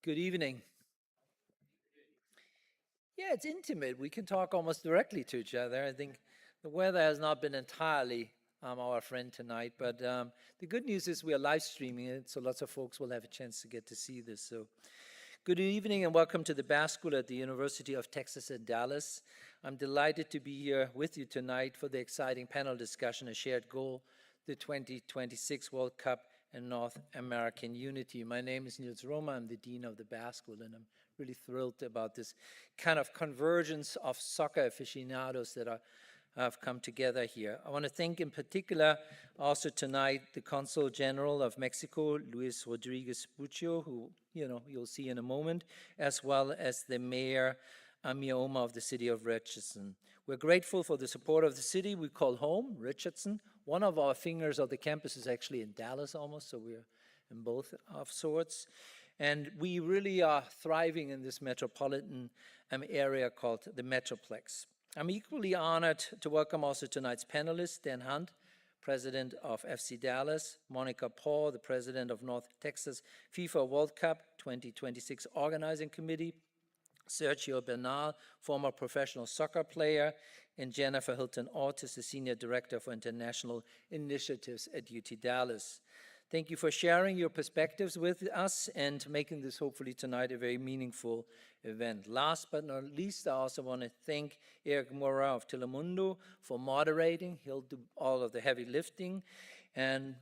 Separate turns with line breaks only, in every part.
Good evening. Yeah, it's intimate. We can talk almost directly to each other. I think the weather has not been entirely our friend tonight, but the good news is we are live streaming it, so lots of folks will have a chance to get to see this. So, good evening and welcome to the Bass School at the University of Texas at Dallas. I'm delighted to be here with you tonight for the exciting panel discussion, A Shared Goal, the 2026 World Cup and North American Unity. My name is Niels Roma. I'm the Dean of the Bass School, and I'm really thrilled about this kind of convergence of soccer aficionados that have come together here. I want to thank in particular also tonight the Consul General of Mexico, Luis Rodriguez Buccio, who you'll see in a moment, as well as the Mayor Mioma of the city of Richardson. We're grateful for the support of the city we call home, Richardson. One of our fingers of the campus is actually in Dallas almost, so we're in both of sorts. And we really are thriving in this metropolitan area called the Metroplex. I'm equally honored to welcome also tonight's panelists, Dan Hunt, President of FC Dallas, Monica Paul, the President of North Texas FIFA World Cup 2026 Organizing Committee, Sergio Bernal, former professional soccer player, and Jennifer Hilton Ortiz, the Senior Director for International Initiatives at UT Dallas. Thank you for sharing your perspectives with us and making this hopefully tonight a very meaningful event. Last but not least, I also want to thank Eric Mora of Telemundo for moderating. He'll do all of the heavy lifting. And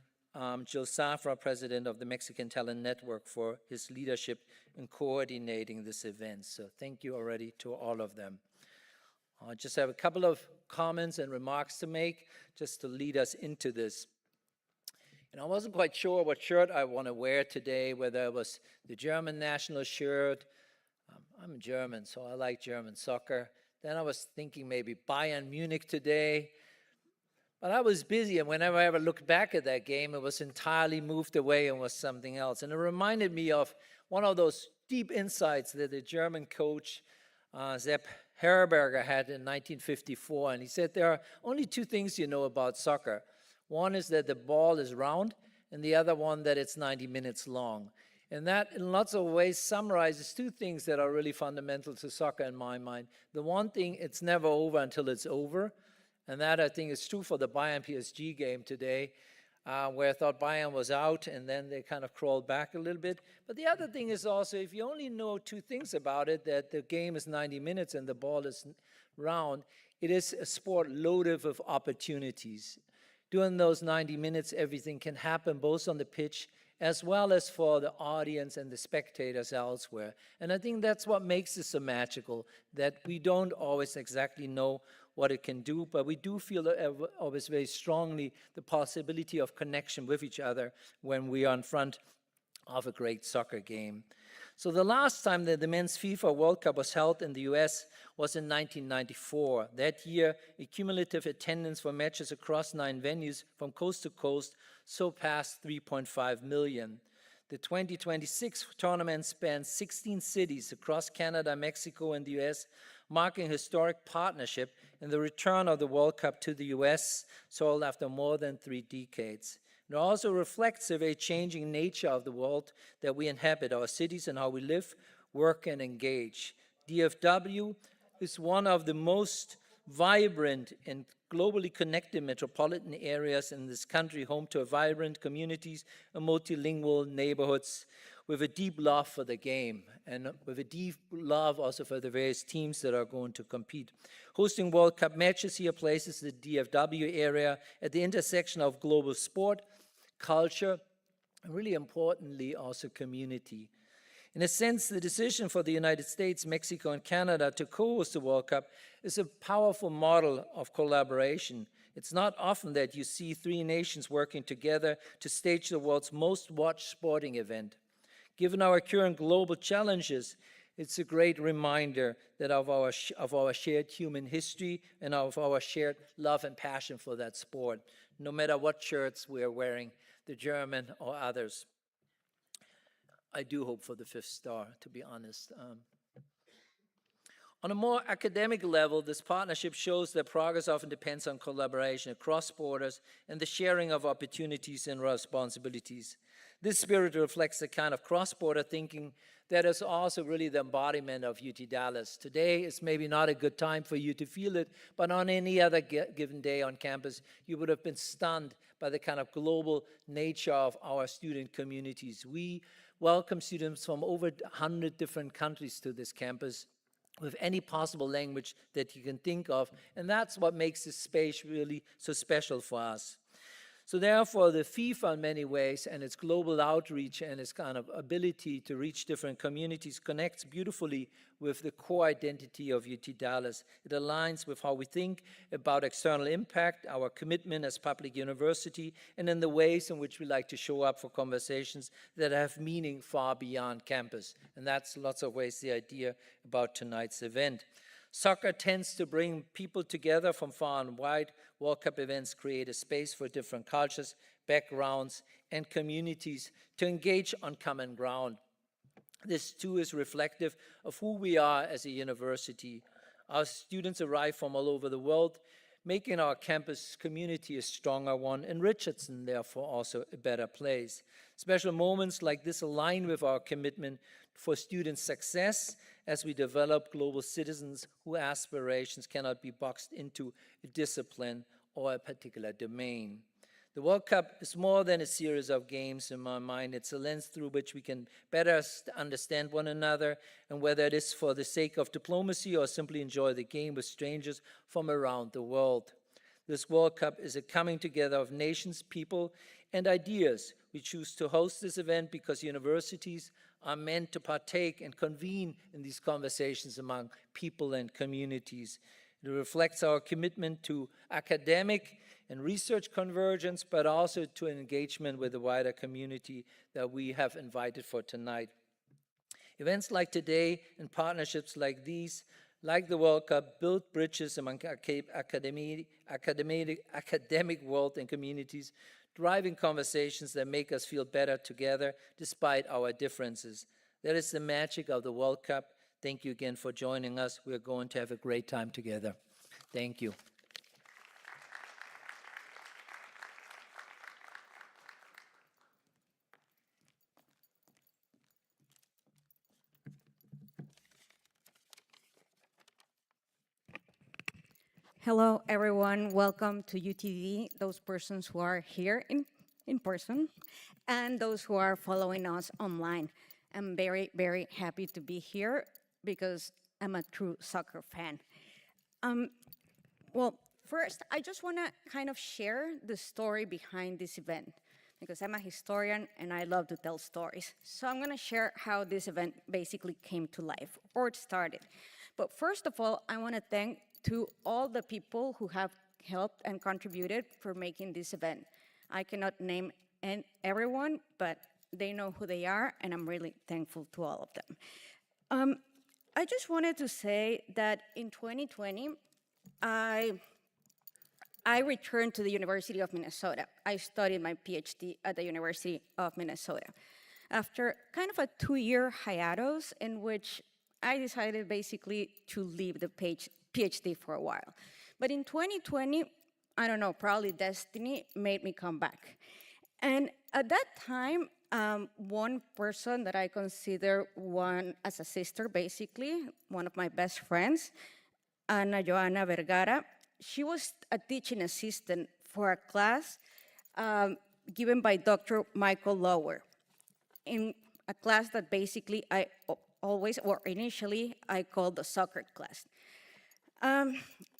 Jill Safra, President of the Mexican Talent Network, for his leadership in coordinating this event. So thank you already to all of them. I just have a couple of comments and remarks to make just to lead us into this. And I wasn't quite sure what shirt I want to wear today, whether it was the German national shirt. I'm German, so I like German soccer. Then I was thinking maybe Bayern Munich today. But I was busy, and whenever I ever looked back at that game, it was entirely moved away and was something else. And it reminded me of one of those deep insights that the German coach, Sepp Herberger, had in 1954. And he said, there are only two things you know about soccer. One is that the ball is round, and the other one that it's 90 minutes long. And that, in lots of ways, summarizes two things that are really fundamental to soccer in my mind. The one thing, it's never over until it's over. And that, I think, is true for the Bayern-PSG game today, where I thought Bayern was out, and then they kind of crawled back a little bit. But the other thing is also, if you only know two things about it, that the game is 90 minutes and the ball is round, it is a sport loaded with opportunities. During those 90 minutes, everything can happen, both on the pitch as well as for the audience and the spectators elsewhere. And I think that's what makes it so magical, that we don't always exactly know what it can do, but we do feel always very strongly the possibility of connection with each other when we are in front of a great soccer game. So the last time that the men's FIFA World Cup was held in the US was in 1994. That year, a cumulative attendance for matches across 9 venues from coast to coast surpassed 3.5 million. The 2026 tournament spans 16 cities across Canada, Mexico, and the US, marking a historic partnership in the return of the World Cup to the US, sold after more than 3 decades. It also reflects the very changing nature of the world that we inhabit, our cities and how we live, work, and engage. DFW is one of the most vibrant and globally connected metropolitan areas in this country, home to vibrant communities and multilingual neighborhoods with a deep love for the game and with a deep love also for the various teams that are going to compete. Hosting World Cup matches here places the DFW area at the intersection of global sport, culture, and really importantly also community. In a sense, the decision for the United States, Mexico, and Canada to co-host the World Cup is a powerful model of collaboration. It's not often that you see 3 nations working together to stage the world's most watched sporting event. Given our current global challenges, it's a great reminder that of our shared human history and of our shared love and passion for that sport, no matter what shirts we are wearing, the German or others. I do hope for the 5th star, to be honest. On a more academic level, this partnership shows that progress often depends on collaboration across borders and the sharing of opportunities and responsibilities. This spirit reflects the kind of cross-border thinking that is also really the embodiment of UT Dallas. Today is maybe not a good time for you to feel it, but on any other given day on campus, you would have been stunned by the kind of global nature of our student communities. We welcome students from over 100 different countries to this campus, with any possible language that you can think of, and that's what makes this space really so special for us. So therefore, the FIFA in many ways and its global outreach and its kind of ability to reach different communities connects beautifully with the core identity of UT Dallas. It aligns with how we think about external impact, our commitment as public university, and in the ways in which we like to show up for conversations that have meaning far beyond campus. And that's lots of ways the idea about tonight's event. Soccer tends to bring people together from far and wide. World Cup events create a space for different cultures, backgrounds, and communities to engage on common ground. This too is reflective of who we are as a university. Our students arrive from all over the world, making our campus community a stronger one, and Richardson, therefore, also a better place. Special moments like this align with our commitment for student success as we develop global citizens whose aspirations cannot be boxed into a discipline or a particular domain. The World Cup is more than a series of games in my mind. It's a lens through which we can better understand one another, and whether it is for the sake of diplomacy or simply enjoy the game with strangers from around the world. This World Cup is a coming together of nations, people, and ideas. We choose to host this event because universities are meant to partake and convene in these conversations among people and communities. It reflects our commitment to academic and research convergence, but also to engagement with the wider community that we have invited for tonight. Events like today and partnerships like these, like the World Cup, build bridges among academic world and communities, driving conversations that make us feel better together despite our differences. That is the magic of the World Cup. Thank you again for joining us. We're going to have a great time together. Thank you.
Hello, everyone. Welcome to UTD, those persons who are here in person, and those who are following us online. I'm very, very happy to be here because I'm a true soccer fan. Well, first, I just want to kind of share the story behind this event, because I'm a historian and I love to tell stories. So I'm going to share how this event basically came to life, or it started. But first of all, I want to thank to all the people who have helped and contributed for making this event. I cannot name everyone, but they know who they are, and I'm really thankful to all of them. I just wanted to say that in 2020, I returned to the University of Minnesota. I studied my PhD at the University of Minnesota. After kind of a 2-year hiatus in which I decided basically to leave the PhD for a while. But in 2020, I don't know, probably destiny made me come back. And at that time, one person that I consider one as a sister, basically, one of my best friends, Ana Joana Vergara, she was a teaching assistant for a class given by Dr. Michael Lower, in a class that basically I always, or initially, I called the soccer class.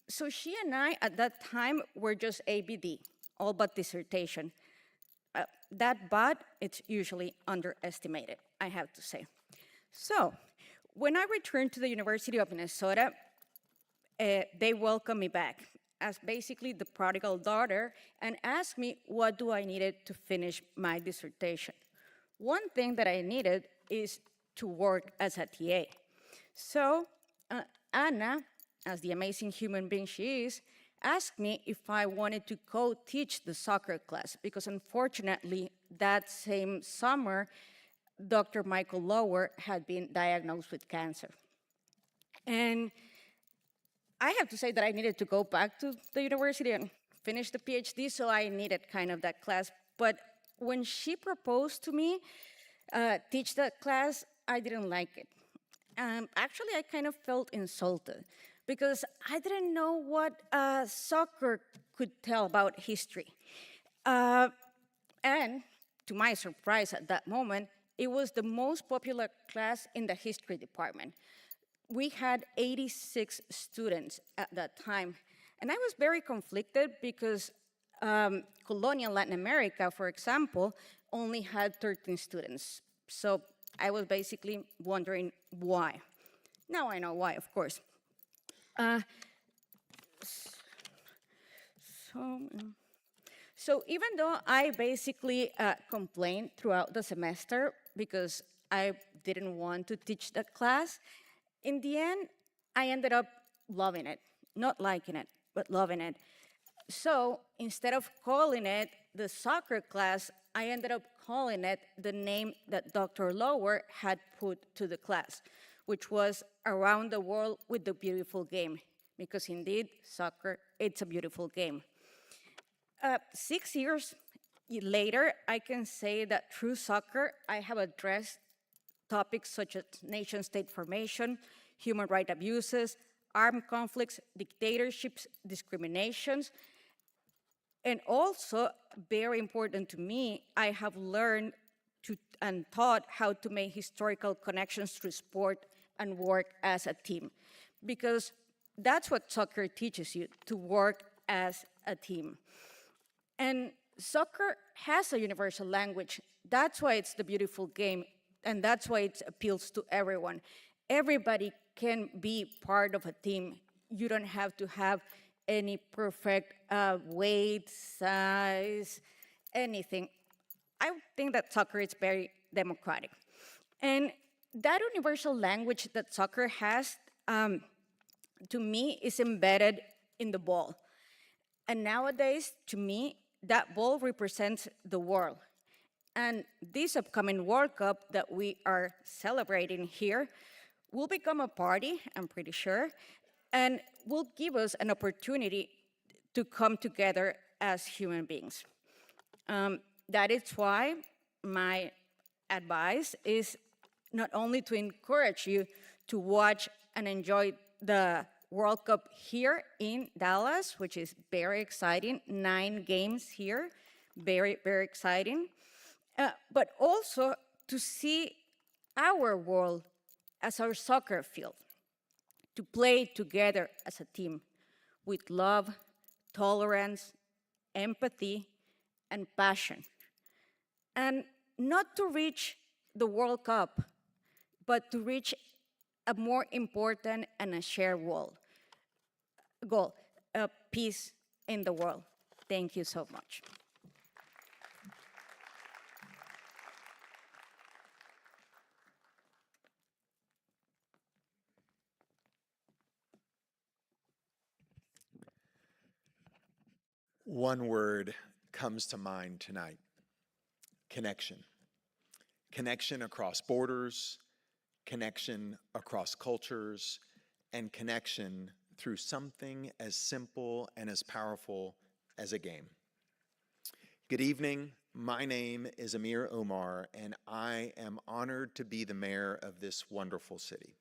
So she and I, at that time, were just ABD, all but dissertation. That but, it's usually underestimated, I have to say. So, when I returned to the University of Minnesota, they welcomed me back as basically the prodigal daughter and asked me what do I needed to finish my dissertation. One thing that I needed is to work as a TA. So Anna, as the amazing human being she is, asked me if I wanted to co-teach the soccer class, because unfortunately that same summer, Dr. Michael Lower had been diagnosed with cancer. And I have to say that I needed to go back to the university and finish the PhD, so I needed kind of that class. But when she proposed to me teach that class, I didn't like it. Actually, I kind of felt insulted because I didn't know what soccer could tell about history. And to my surprise at that moment, it was the most popular class in the history department. We had 86 students at that time. And I was very conflicted because colonial Latin America, for example, only had 13 students. So I was basically wondering why. Now I know why, of course. Uh, so, so even though I basically complained throughout the semester because I didn't want to teach that class, in the end, I ended up loving it. Not liking it, but loving it. So instead of calling it the soccer class, I ended up calling it the name that Dr. Lower had put to the class, which was Around the World with the Beautiful Game, because indeed, soccer, it's a beautiful game. 6 years later, I can say that through soccer, I have addressed topics such as nation-state formation, human rights abuses, armed conflicts, dictatorships, discriminations, and also, very important to me, I have learned and taught how to make historical connections through sport and work as a team, because that's what soccer teaches you, to work as a team. And soccer has a universal language. That's why it's the beautiful game, and that's why it appeals to everyone. Everybody can be part of a team. You don't have to have any perfect weight, size, anything. I think that soccer is very democratic. And that universal language that soccer has, to me, is embedded in the ball. And nowadays, to me, that ball represents the world. And this upcoming World Cup that we are celebrating here will become a party, I'm pretty sure, and will give us an opportunity to come together as human beings. That is why my advice is not only to encourage you to watch and enjoy the World Cup here in Dallas, which is very exciting, 9 games here, very, very exciting, but also to see our world as our soccer field, to play together as a team with love, tolerance, empathy, and passion. And not to reach the World Cup, but to reach a more important and a shared goal, peace in the world. Thank you so much.
One word comes to mind tonight: connection. Connection across borders, connection across cultures, and connection through something as simple and as powerful as a game. Good evening. My name is Amir Omar, and I am honored to be the mayor of this wonderful city.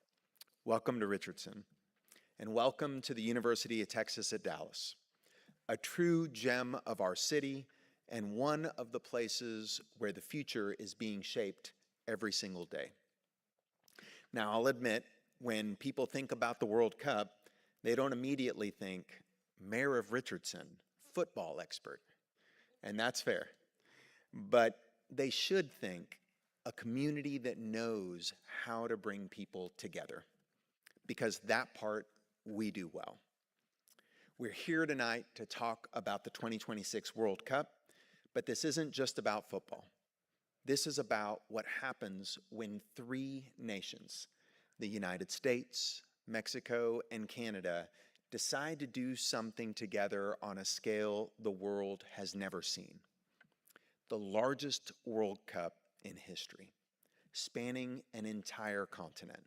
Welcome to Richardson, and welcome to the University of Texas at Dallas, a true gem of our city and one of the places where the future is being shaped every single day. Now, I'll admit, when people think about the World Cup, they don't immediately think Mayor of Richardson, football expert, and that's fair. But they should think a community that knows how to bring people together, because that part we do well. We're here tonight to talk about the 2026 World Cup, but this isn't just about football. This is about what happens when 3 nations, the United States, Mexico, and Canada, decide to do something together on a scale the world has never seen. The largest World Cup in history, spanning an entire continent.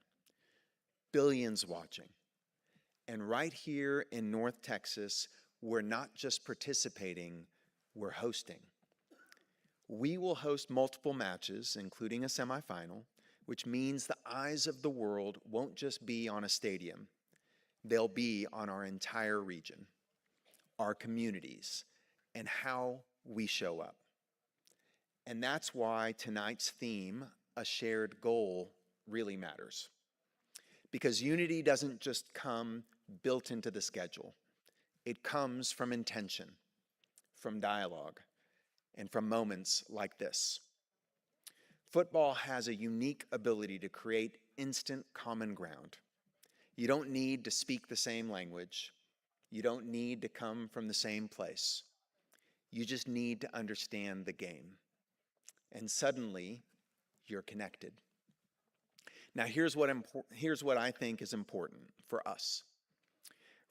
Billions watching. And right here in North Texas, we're not just participating, we're hosting. We will host multiple matches, including a semifinal, which means the eyes of the world won't just be on a stadium. They'll be on our entire region, our communities, and how we show up. And that's why tonight's theme, a shared goal, really matters. Because unity doesn't just come built into the schedule. It comes from intention, from dialogue, and from moments like this. Football has a unique ability to create instant common ground. You don't need to speak the same language. You don't need to come from the same place. You just need to understand the game. And suddenly, you're connected. Now, here's what I think is important for us.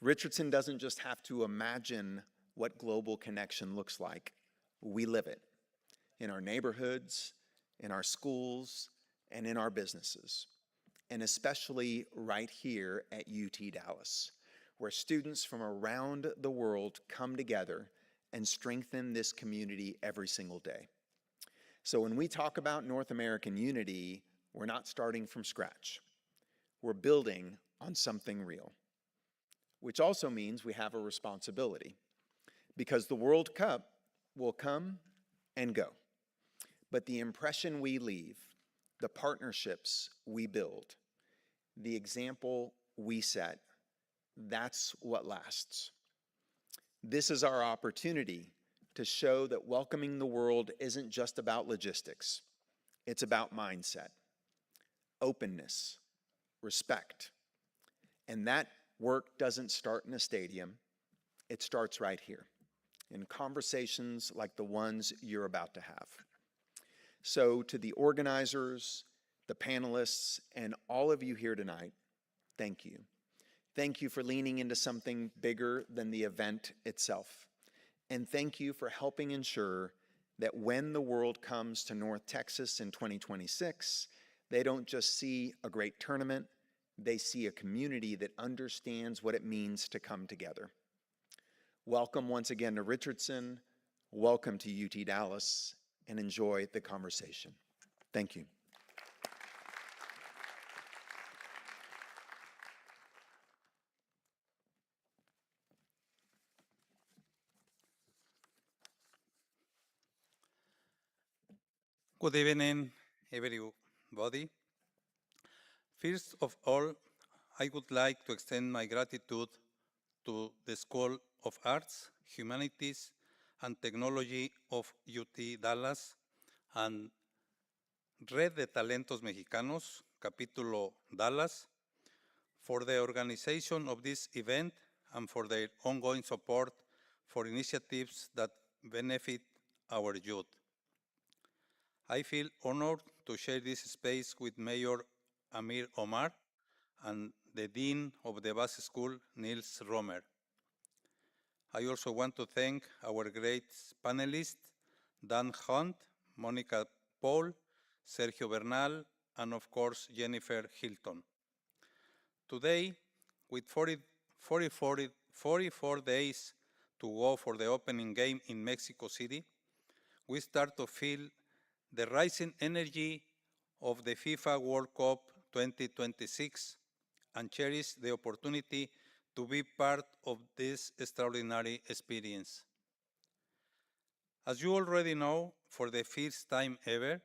Richardson doesn't just have to imagine what global connection looks like. We live it in our neighborhoods, in our schools, and in our businesses, and especially right here at UT Dallas, where students from around the world come together and strengthen this community every single day. So when we talk about North American unity, we're not starting from scratch. We're building on something real, which also means we have a responsibility, because the World Cup will come and go. But the impression we leave, the partnerships we build, the example we set, that's what lasts. This is our opportunity to show that welcoming the world isn't just about logistics. It's about mindset, openness, respect. And that work doesn't start in a stadium. It starts right here, in conversations like the ones you're about to have. So to the organizers, the panelists, and all of you here tonight, thank you. Thank you for leaning into something bigger than the event itself. And thank you for helping ensure that when the world comes to North Texas in 2026, they don't just see a great tournament, they see a community that understands what it means to come together. Welcome once again to Richardson, welcome to UT Dallas, and enjoy the conversation. Thank you.
Good evening, everybody. First of all, I would like to extend my gratitude to the School of Arts, Humanities, and Technology of UT Dallas and Red de Talentos Mexicanos, Capítulo Dallas, for the organization of this event and for their ongoing support for initiatives that benefit our youth. I feel honored to share this space with Mayor Amir Omar and the Dean of the Bus School, Niels Romer. I also want to thank our great panelists, Dan Hunt, Monica Paul, Sergio Bernal, and of course, Jennifer Hilton. Today, with 44 days to go for the opening game in Mexico City, we start to feel the rising energy of the FIFA World Cup 2026 and cherish the opportunity to be part of this extraordinary experience. As you already know, for the first time ever,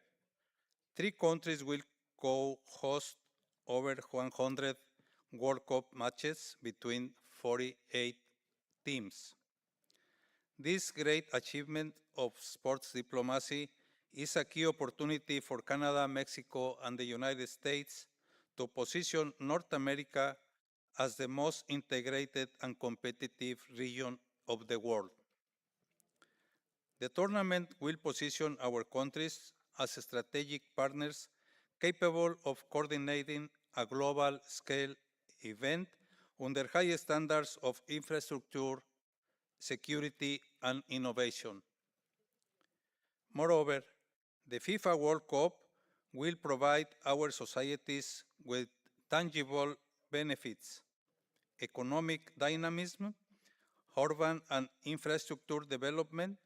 3 countries will co-host over 100 World Cup matches between 48 teams. This great achievement of sports diplomacy is a key opportunity for Canada, Mexico, and the United States to position North America as the most integrated and competitive region of the world. The tournament will position our countries as strategic partners capable of coordinating a global-scale event under high standards of infrastructure, security, and innovation. Moreover, the FIFA World Cup will provide our societies with tangible benefits, economic dynamism, urban and infrastructure development,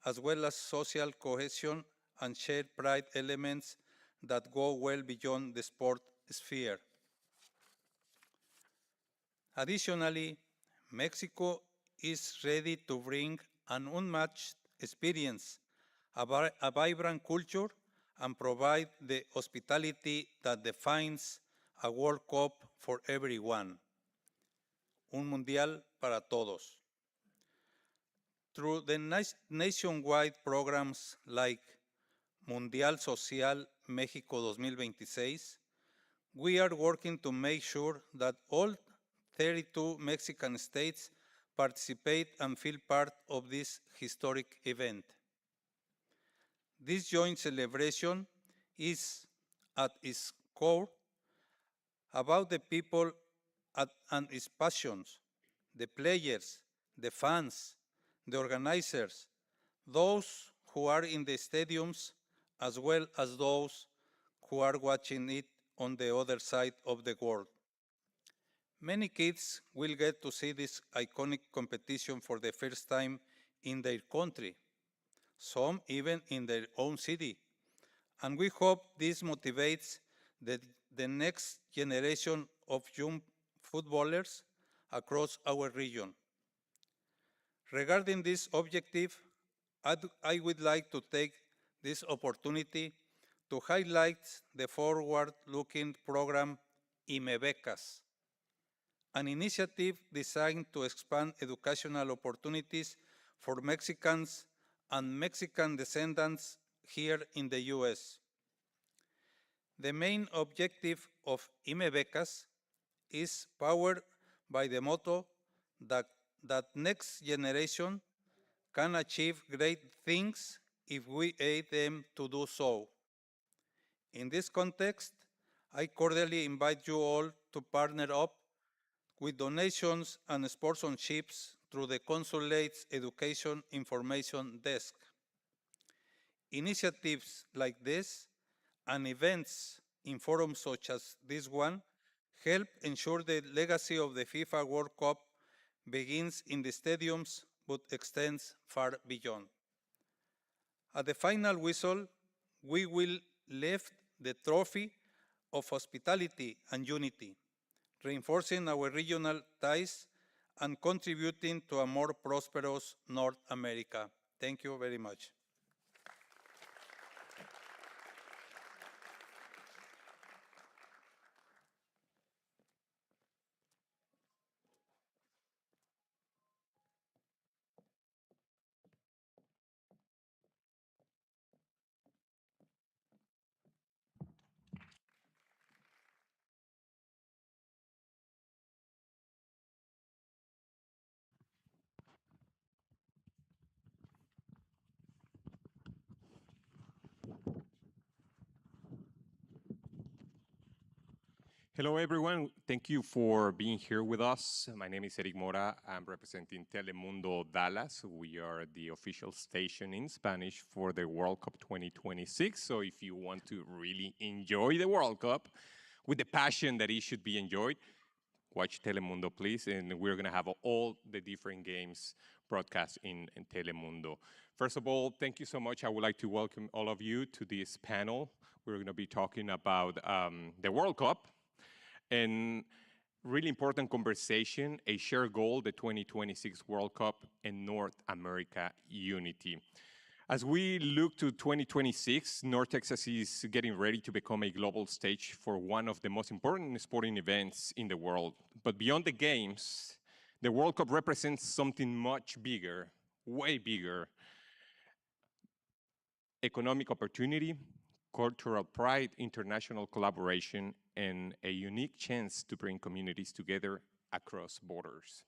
as well as social cohesion and shared pride elements that go well beyond the sport sphere. Additionally, Mexico is ready to bring an unmatched experience, a vibrant culture, and provide the hospitality that defines a World Cup for everyone. Un Mundial para todos. Through the nationwide programs like Mundial Social México 2026, we are working to make sure that all 32 Mexican states participate and feel part of this historic event. This joint celebration is, at its core, about the people and its passions, the players, the fans, the organizers, those who are in the stadiums, as well as those who are watching it on the other side of the world. Many kids will get to see this iconic competition for the first time in their country, some even in their own city. And we hope this motivates the next generation of young footballers across our region. Regarding this objective, I would like to take this opportunity to highlight the forward-looking program IMEBecas, an initiative designed to expand educational opportunities for Mexicans and Mexican descendants here in the US. The main objective of IMEBecas is powered by the motto that next generation can achieve great things if we aid them to do so. In this context, I cordially invite you all to partner up with donations and sponsorships through the Consulate's Education Information Desk. Initiatives like this and events in forums such as this one help ensure the legacy of the FIFA World Cup begins in the stadiums but extends far beyond. At the final whistle, we will lift the trophy of hospitality and unity, reinforcing our regional ties and contributing to a more prosperous North America. Thank you very much.
Hello, everyone. Thank you for being here with us. My name is Eric Mora. I'm representing Telemundo Dallas. We are the official station in Spanish for the World Cup 2026. So if you want to really enjoy the World Cup with the passion that it should be enjoyed, watch Telemundo, please. And we're going to have all the different games broadcast in Telemundo. First of all, thank you so much. I would like to welcome all of you to this panel. We're going to be talking about the World Cup. And really important conversation, a shared goal, the 2026 World Cup and North America unity. As we look to 2026, North Texas is getting ready to become a global stage for one of the most important sporting events in the world. But beyond the games, the World Cup represents something much bigger, way bigger. Economic opportunity, cultural pride, international collaboration, and a unique chance to bring communities together across borders.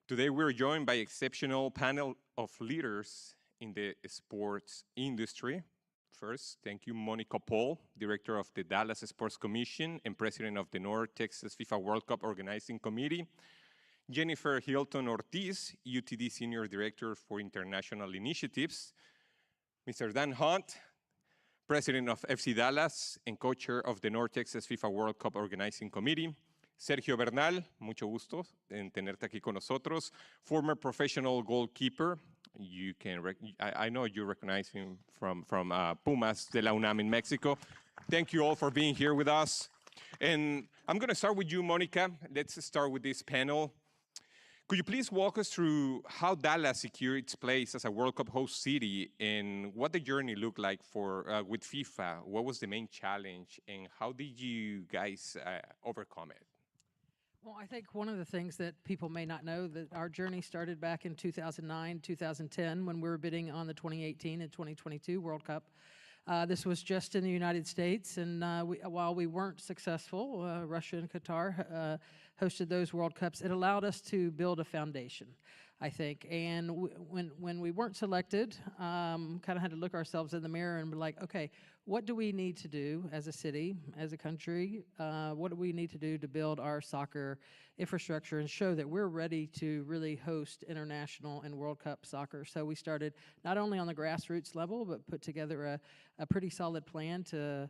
Today, we're joined by an exceptional panel of leaders in the sports industry. First, thank you, Monica Paul, Director of the Dallas Sports Commission and President of the North Texas FIFA World Cup Organizing Committee. Jennifer Hilton Ortiz, UTD Senior Director for International Initiatives. Mr. Dan Hunt, President of FC Dallas and co-chair of the North Texas FIFA World Cup Organizing Committee. Sergio Bernal, mucho gusto en tenerte aquí con nosotros. Former professional goalkeeper, you can, I know you recognize him from Pumas de la UNAM in Mexico. Thank you all for being here with us. And I'm going to start with you, Monica. Let's start with this panel. Could you please walk us through how Dallas secured its place as a World Cup host city and what the journey looked like for with FIFA? What was the main challenge and how did you guys overcome it?
Well, I think one of the things that people may not know that our journey started back in 2009, 2010 when we were bidding on the 2018 and 2022 World Cup. This was just in the United States, and while we weren't successful, Russia and Qatar hosted those World Cups. It allowed us to build a foundation, I think. And when we weren't selected, kind of had to look ourselves in the mirror and be like, okay, what do we need to do as a city, as a country? What do we need to do to build our soccer infrastructure and show that we're ready to really host international and World Cup soccer? So we started not only on the grassroots level, but put together a pretty solid plan to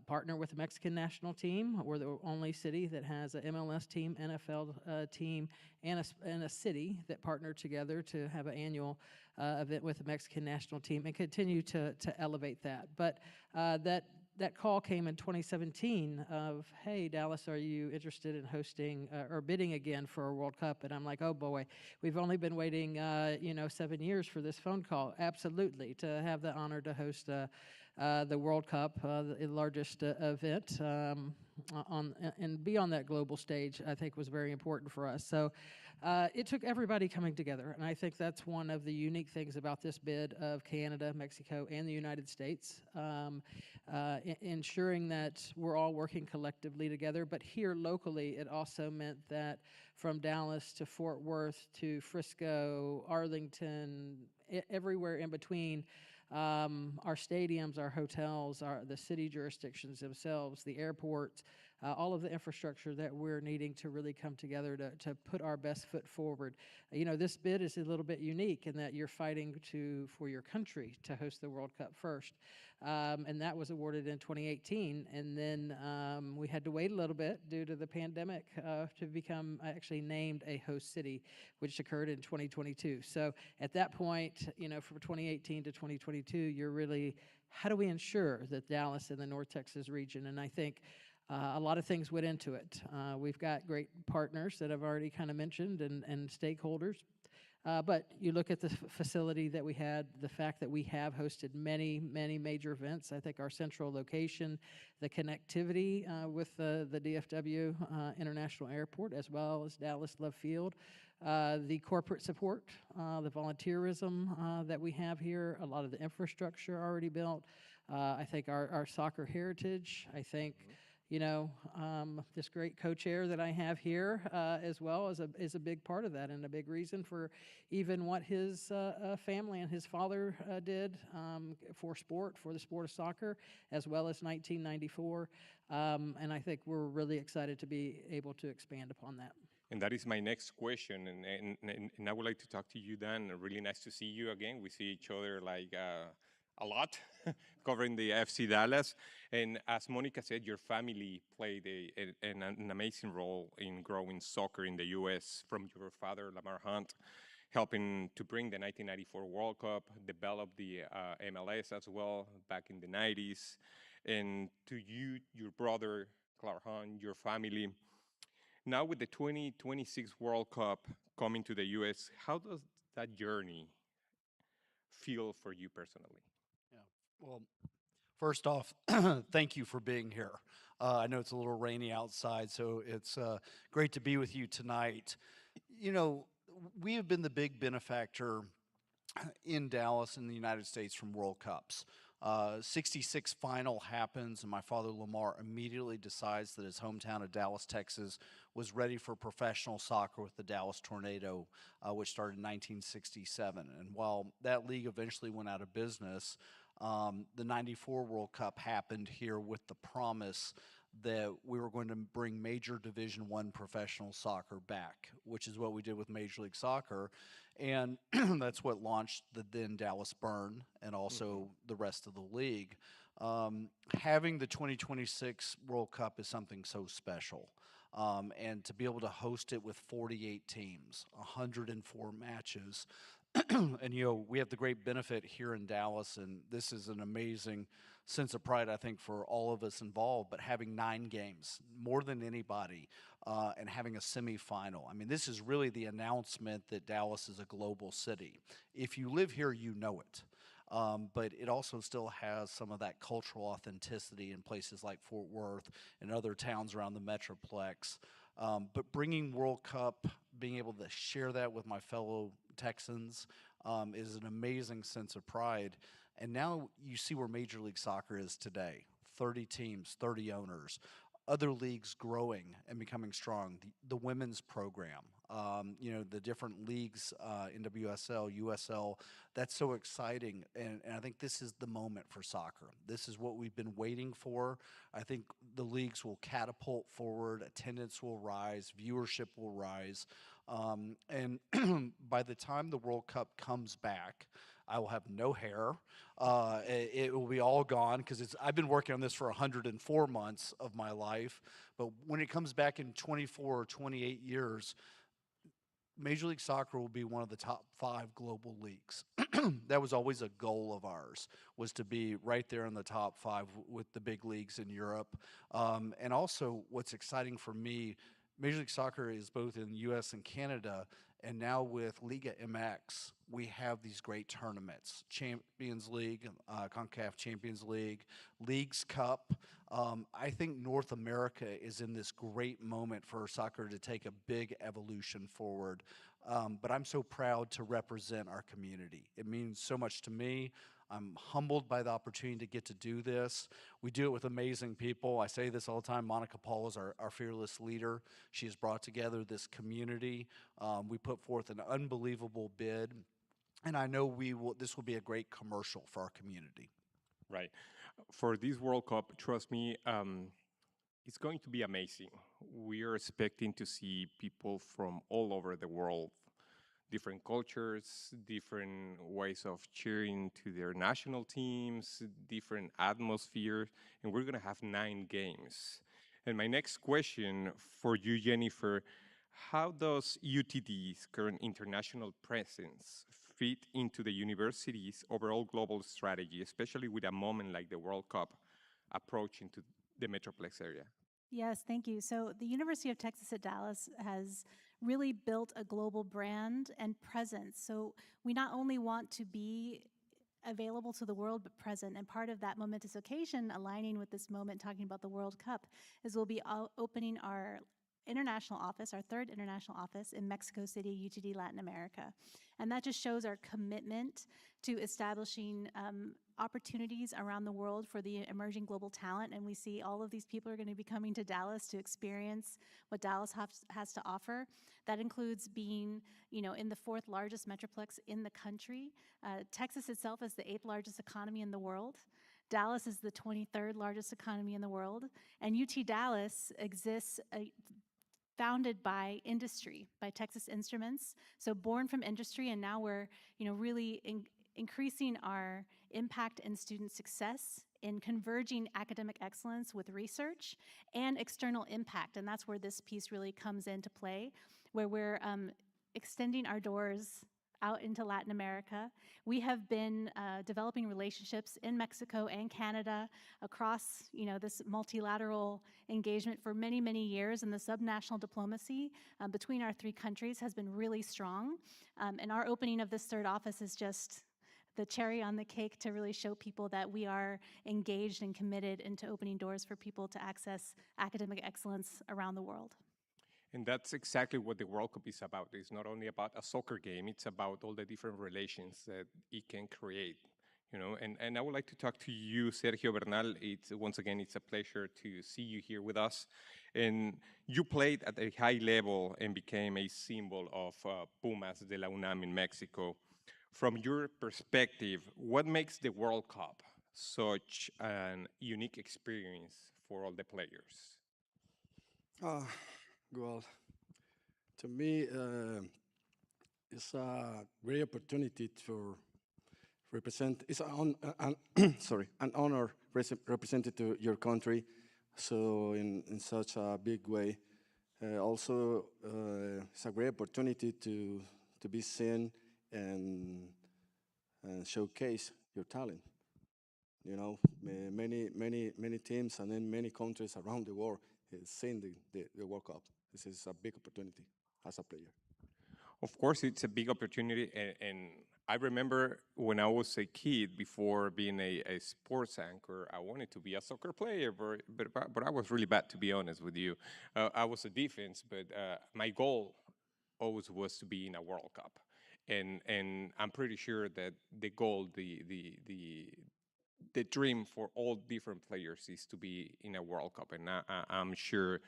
partner with the Mexican national team. We're the only city that has an MLS team, NFL team, and a city that partnered together to have an annual event with the Mexican national team and continue to elevate that. But that call came in 2017 of, hey, Dallas, are you interested in hosting or bidding again for a World Cup? And I'm like, oh boy, we've only been waiting 7 years for this phone call. Absolutely, to have the honor to host the World Cup, the largest event and be on that global stage, I think was very important for us. So it took everybody coming together, and I think that's one of the unique things about this bid of Canada, Mexico, and the United States, ensuring that we're all working collectively together. But here locally, it also meant that from Dallas to Fort Worth to Frisco, Arlington, everywhere in between, our stadiums, our hotels, the city jurisdictions themselves, the airports, all of the infrastructure that we're needing to really come together to put our best foot forward. This bid is a little bit unique in that you're fighting for your country to host the World Cup first. And that was awarded in 2018. And then we had to wait a little bit due to the pandemic to become actually named a host city, which occurred in 2022. So at that point, from 2018 to 2022, you're really, how do we ensure that Dallas and the North Texas region, and I think a lot of things went into it. We've got great partners that I've already kind of mentioned and stakeholders. But you look at the facility that we had, the fact that we have hosted many, many major events. I think our central location, the connectivity with the DFW International Airport, as well as Dallas Love Field, the corporate support, the volunteerism that we have here, a lot of the infrastructure already built. I think our soccer heritage, I think, this great co-chair that I have here as well is a big part of that and a big reason for even what his family and his father did for the sport of soccer, as well as 1994. And I think we're really excited to be able to expand upon that.
And that is my next question, and I would like to talk to you, Dan. Really nice to see you again. We see each other like a lot, covering the FC Dallas. And as Monica said, your family played an amazing role in growing soccer in the U.S. from your father, Lamar Hunt, helping to bring the 1994 World Cup, develop the MLS as well back in the 90s. And to you, your brother, Clark Hunt, your family, now with the 2026 World Cup coming to the U.S., how does that journey feel for you personally?
Yeah, well, first off, thank you for being here. I know it's a little rainy outside, so it's great to be with you tonight. We have been the big benefactor in Dallas and the United States from World Cups. 66 final happens, and my father Lamar immediately decides that his hometown of Dallas, Texas, was ready for professional soccer with the Dallas Tornado, which started in 1967. And while that league eventually went out of business, the 94 World Cup happened here with the promise that we were going to bring major Division I professional soccer back, which is what we did with Major League Soccer. And that's what launched the then Dallas Burn and also the rest of the league. Having the 2026 World Cup is something so special. And to be able to host it with 48 teams, 104 matches, And, we have the great benefit here in Dallas, and this is an amazing sense of pride, I think, for all of us involved, but having 9 games, more than anybody, and having a semifinal. I mean, this is really the announcement that Dallas is a global city. If you live here, you know it. But it also still has some of that cultural authenticity in places like Fort Worth and other towns around the Metroplex. But bringing World Cup, being able to share that with my fellow Texans is an amazing sense of pride. And now you see where Major League Soccer is today. 30 teams, 30 owners, other leagues growing and becoming strong. The women's program, the different leagues, NWSL, USL, that's so exciting. And I think this is the moment for soccer. This is what we've been waiting for. I think the leagues will catapult forward, attendance will rise, viewership will rise. And by the time the World Cup comes back, I will have no hair. It will be all gone because I've been working on this for 104 months of my life. But when it comes back in 24 or 28 years, Major League Soccer will be one of the top 5 global leagues. That was always a goal of ours, was to be right there in the top 5 with the big leagues in Europe. And also what's exciting for me, Major League Soccer is both in the US and Canada, and now with Liga MX, we have these great tournaments, Champions League, CONCACAF Champions League, Leagues Cup. I think North America is in this great moment for soccer to take a big evolution forward. But I'm so proud to represent our community. It means so much to me. I'm humbled by the opportunity to get to do this. We do it with amazing people. I say this all the time. Monica Paul is our fearless leader. She has brought together this community. We put forth an unbelievable bid, and I know this will be a great commercial for our community.
Right. For this World Cup, trust me, it's going to be amazing. We are expecting to see people from all over the world, different cultures, different ways of cheering to their national teams, different atmospheres, and we're going to have 9 games. And my next question for you, Jennifer, how does UTD's current international presence fit into the university's overall global strategy, especially with a moment like the World Cup approaching to the Metroplex area?
Yes, thank you. So the University of Texas at Dallas has really built a global brand and presence. So we not only want to be available to the world, but present. And part of that momentous occasion, aligning with this moment, talking about the World Cup, is we'll be opening our international office, our 3rd international office in Mexico City, UTD Latin America. And that just shows our commitment to establishing opportunities around the world for the emerging global talent. And we see all of these people are going to be coming to Dallas to experience what Dallas has to offer. That includes being, in the 4th largest metroplex in the country. Texas itself is the 8th largest economy in the world. Dallas is the 23rd largest economy in the world. And UT Dallas exists founded by industry, by Texas Instruments. So born from industry, and now we're, really increasing our impact and student success in converging academic excellence with research and external impact. And that's where this piece really comes into play, where we're extending our doors out into Latin America. We have been developing relationships in Mexico and Canada across, this multilateral engagement for many, many years, and the subnational diplomacy between our 3 countries has been really strong. And our opening of this 3rd office is just the cherry on the cake to really show people that we are engaged and committed into opening doors for people to access academic excellence around the world.
And that's exactly what the World Cup is about. It's not only about a soccer game, it's about all the different relations that it can create. And I would like to talk to you, Sergio Bernal. Once again, it's a pleasure to see you here with us. And you played at a high level and became a symbol of Pumas de la UNAM in Mexico. From your perspective, what makes the World Cup such an unique experience for all the players?
Well, to me, it's a great opportunity to represent. It's an honor representing to your country, so in such a big way. Also, it's a great opportunity to be seen and showcase your talent. You know, many teams and then many countries around the world is seeing the World Cup. This is a big opportunity as a player.
Of course, it's a big opportunity, and I remember when I was a kid, before being a sports anchor, I wanted to be a soccer player, but I was really bad, to be honest with you. I was a defense, but my goal always was to be in a World Cup, and I'm pretty sure that the goal, the dream for all different players is to be in a World Cup, and I'm sure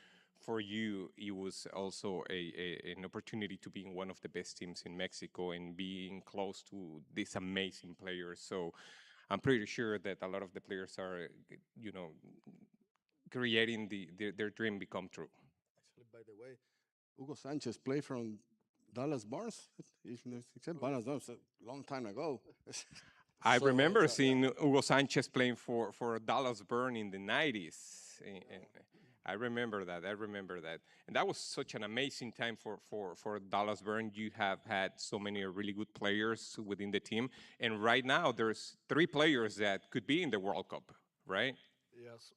for you it was also an opportunity to be in one of the best teams in Mexico and being close to these amazing players. So I'm pretty sure that a lot of the players are, creating their dream become true.
Actually, by the way, Hugo Sanchez played from Dallas Barnes. He said Dallas Barnes a long time ago.
I
So,
remember
so,
seeing Hugo Sanchez playing for Dallas Burn in the 90s. And I remember that. And that was such an amazing time for Dallas Burn. You have had so many really good players within the team. And right now, there's 3 players that could be in the World Cup, right?
Yes,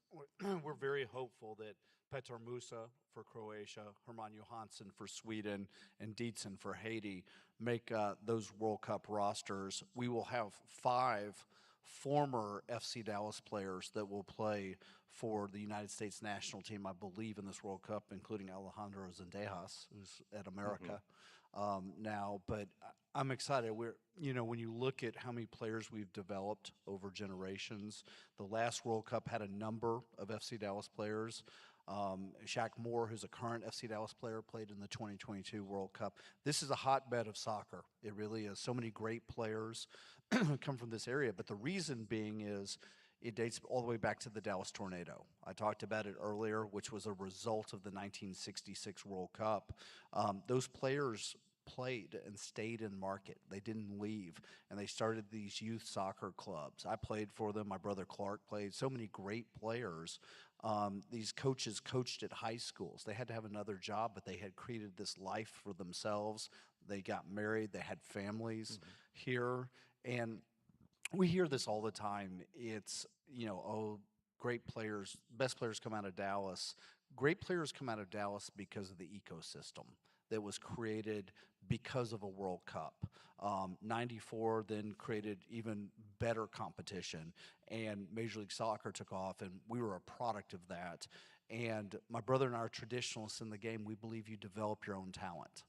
we're very hopeful that Petar Musa for Croatia, Herman Johansson for Sweden, and Dietzen for Haiti make those World Cup rosters. We will have 5 former FC Dallas players that will play for the United States national team, I believe, in this World Cup, including Alejandro Zendejas, who's at America now. But I'm excited. When you look at how many players we've developed over generations, the last World Cup had a number of FC Dallas players. Shaq Moore, who's a current FC Dallas player, played in the 2022 World Cup. This is a hotbed of soccer. It really is. So many great players come from this area. But the reason being is it dates all the way back to the Dallas Tornado. I talked about it earlier, which was a result of the 1966 World Cup. Those players played and stayed in market. They didn't leave, and they started these youth soccer clubs. I played for them. My brother Clark played. So many great players. These coaches coached at high schools. They had to have another job, but they had created this life for themselves. They got married. They had families here, and we hear this all the time. It's, great players, best players come out of Dallas. Great players come out of Dallas because of the ecosystem that was created because of a World Cup. 94 then created even better competition, and Major League Soccer took off, and we were a product of that. And my brother and I are traditionalists in the game. We believe you develop your own talent.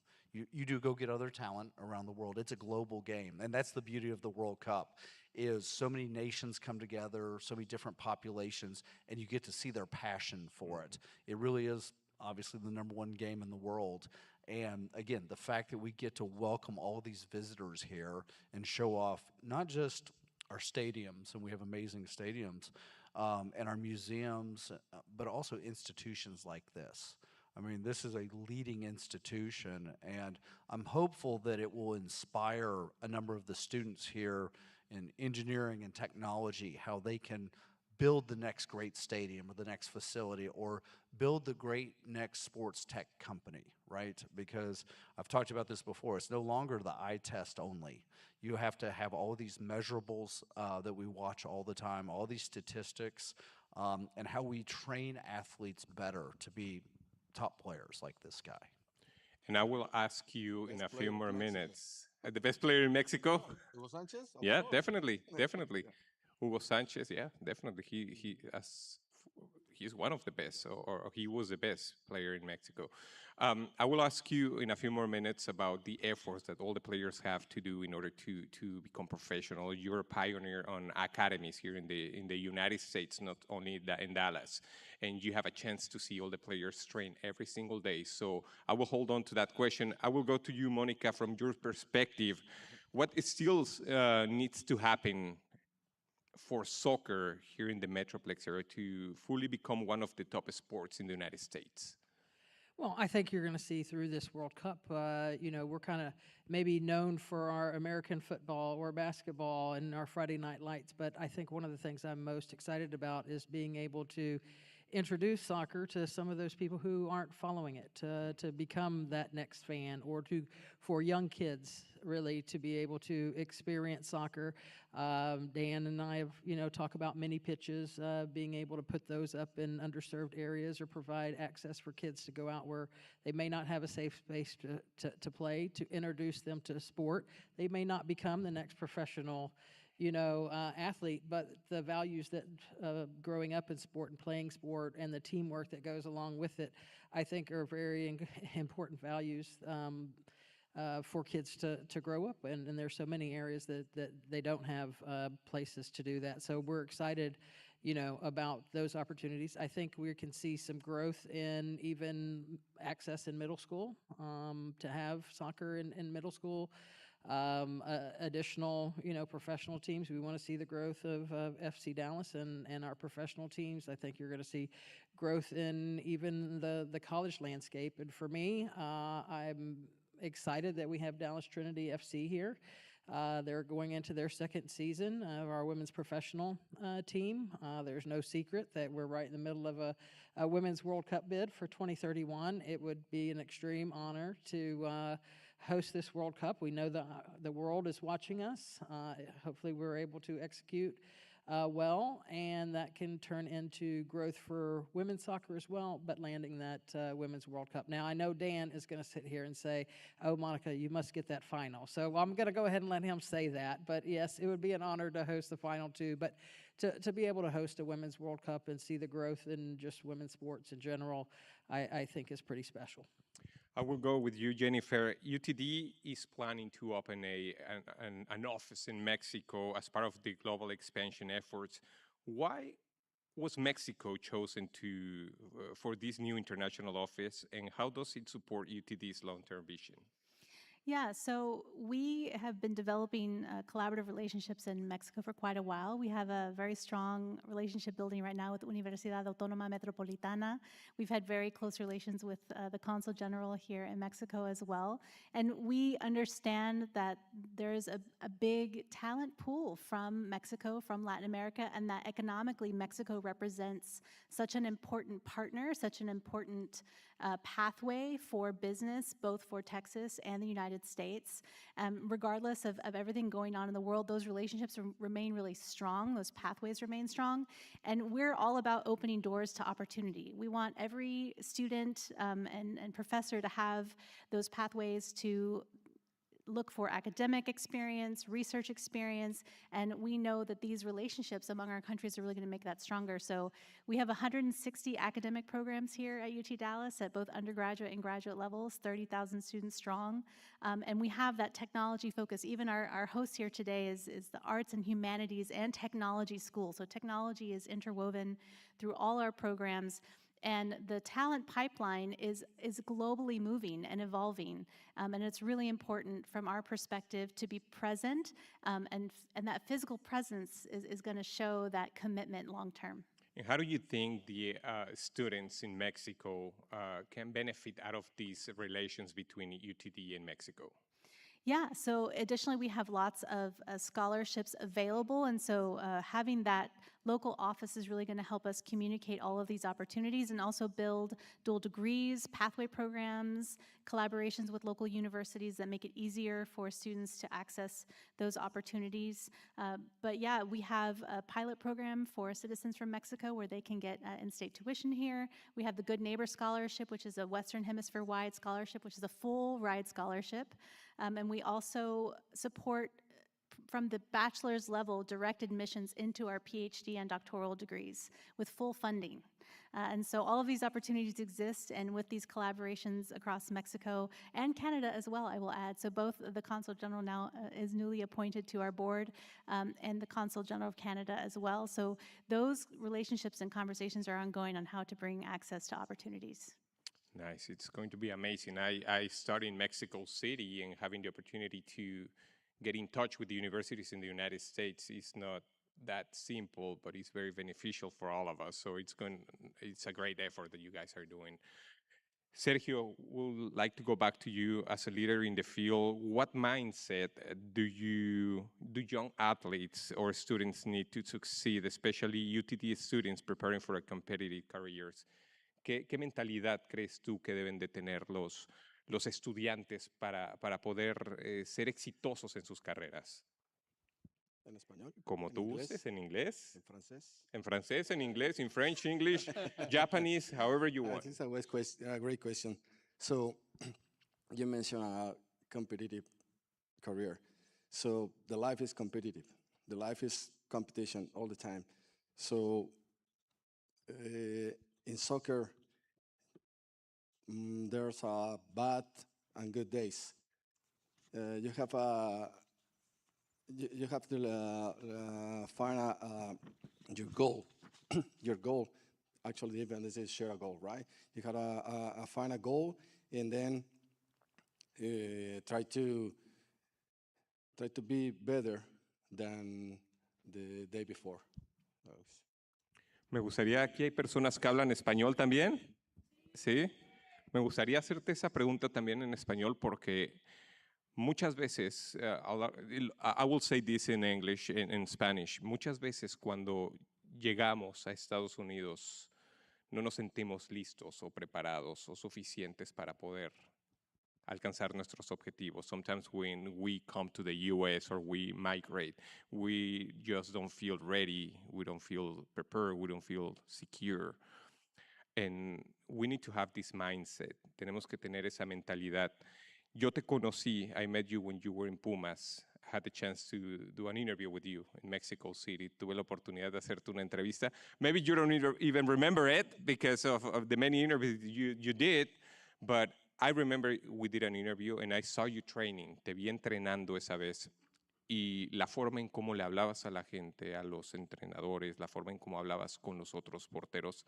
You do go get other talent around the world. It's a global game, and that's the beauty of the World Cup, is so many nations come together, so many different populations, and you get to see their passion for it. It really is obviously the #1 game in the world. And again, the fact that we get to welcome all these visitors here and show off not just our stadiums, and we have amazing stadiums, and our museums, but also institutions like this. I mean, this is a leading institution, and I'm hopeful that it will inspire a number of the students here in engineering and technology, how they can build the next great stadium or the next facility or build the great next sports tech company, right? Because I've talked about this before. It's no longer the eye test only. You have to have all these measurables that we watch all the time, all these statistics, and how we train athletes better to be top players like this guy.
And I will ask you in a few more
Mexico.
minutes. The best player in Mexico?
Hugo Sanchez? Of
Yeah,
course.
definitely.
Yeah.
Hugo Sanchez, yeah, definitely. He's one of the best, or he was the best player in Mexico. I will ask you in a few more minutes about the efforts that all the players have to do in order to become professional. You're a pioneer on academies here in the United States, not only in Dallas, and you have a chance to see all the players train every single day. So I will hold on to that question. I will go to you, Monica, from your perspective. What still needs to happen for soccer here in the Metroplex area to fully become one of the top sports in the United States?
Well, I think you're going to see through this World Cup, we're kind of maybe known for our American football or basketball and our Friday night lights, but I think one of the things I'm most excited about is being able to introduce soccer to some of those people who aren't following it, to become that next fan, or for young kids really to be able to experience soccer. Dan and I have, talk about mini pitches, being able to put those up in underserved areas or provide access for kids to go out where they may not have a safe space to play, to introduce them to sport. They may not become the next professional athlete, but the values that growing up in sport and playing sport and the teamwork that goes along with it, I think are very important values for kids to grow up in. And there's so many areas that they don't have places to do that. So we're excited, about those opportunities. I think we can see some growth in even access in middle school, to have soccer in middle school. Additional, professional teams. We want to see the growth of FC Dallas and our professional teams. I think you're going to see growth in even the college landscape. And for me, I'm excited that we have Dallas Trinity FC here. They're going into their second season of our women's professional team. There's no secret that we're right in the middle of a Women's World Cup bid for 2031. It would be an extreme honor to host this World Cup. We know the world is watching us. Hopefully we're able to execute well, and that can turn into growth for women's soccer as well, but landing that Women's World Cup. Now, I know Dan is going to sit here and say, oh, Monica, you must get that final. So I'm going to go ahead and let him say that. But yes, it would be an honor to host the final too. But to be able to host a Women's World Cup and see the growth in just women's sports in general, I think is pretty special.
I will go with you, Jennifer. UTD is planning to open an office in Mexico as part of the global expansion efforts. Why was Mexico chosen for this new international office, and how does it support UTD's long-term vision?
Yeah, so we have been developing collaborative relationships in Mexico for quite a while. We have a very strong relationship building right now with Universidad Autónoma Metropolitana. We've had very close relations with the Consul General here in Mexico as well. And we understand that there's a big talent pool from Mexico, from Latin America, and that economically Mexico represents such an important partner, such an important pathway for business, both for Texas and the United States. Regardless of everything going on in the world, those relationships remain really strong, those pathways remain strong, and we're all about opening doors to opportunity. We want every student and professor to have those pathways to look for academic experience, research experience, and we know that these relationships among our countries are really going to make that stronger. So we have 160 academic programs here at UT Dallas at both undergraduate and graduate levels, 30,000 students strong, and we have that technology focus. Even our host here today is the Arts and Humanities and Technology School. So technology is interwoven through all our programs. And the talent pipeline is globally moving and evolving, and it's really important from our perspective to be present, and that physical presence is going to show that commitment long term.
And how do you think the students in Mexico can benefit out of these relations between UTD and Mexico?
Yeah, so additionally, we have lots of scholarships available, and so having that local office is really going to help us communicate all of these opportunities and also build dual degrees, pathway programs, collaborations with local universities that make it easier for students to access those opportunities. But yeah, we have a pilot program for citizens from Mexico where they can get in-state tuition here. We have the Good Neighbor Scholarship, which is a Western Hemisphere-wide scholarship, which is a full ride scholarship. And we also support from the bachelor's level direct admissions into our PhD and doctoral degrees with full funding. And so all of these opportunities exist, and with these collaborations across Mexico and Canada as well, I will add. So both the Consul General now is newly appointed to our board, and the Consul General of Canada as well. So those relationships and conversations are ongoing on how to bring access to opportunities.
Nice. It's going to be amazing. I started in Mexico City, and having the opportunity to get in touch with the universities in the United States is not that simple, but it's very beneficial for all of us. So it's a great effort that you guys are doing. Sergio, would like to go back to you as a leader in the field. What mindset do young athletes or students need to succeed, especially UTD students preparing for a competitive careers? ¿Qué mentalidad crees tú que deben de tener los estudiantes para poder ser exitosos en sus carreras?
En español.
Como
en
tú
inglés,
gustes, en inglés,
en francés.
en francés, en inglés, in French, English, Japanese, however you want.
This is a great question. So, you mentioned a competitive career. So, the life is competitive. The life is competition all the time. So, in soccer, there's a bad and good days. You have to find your goal. Your goal, actually, even this is share a goal, right? You gotta find a goal and then try to be better than the day before.
Me gustaría, aquí hay personas que hablan español también, ¿sí? Me gustaría hacerte esa pregunta también en español porque muchas veces, I will say this in English, in Spanish, muchas veces cuando llegamos a Estados Unidos no nos sentimos listos o preparados o suficientes para poder alcanzar nuestros objetivos. Sometimes when we come to the US or we migrate, we just don't feel ready, we don't feel prepared, we don't feel secure. And we need to have this mindset. Tenemos que tener esa mentalidad. Yo te conocí, I met you when you were in Pumas. I had the chance to do an interview with you in Mexico City. Tuve la oportunidad de hacerte una entrevista. Maybe you don't even remember it because of the many interviews you did, but I remember we did an interview and I saw you training. Te vi entrenando esa vez. Y la forma en cómo le hablabas a la gente, a los entrenadores, la forma en cómo hablabas con los otros porteros,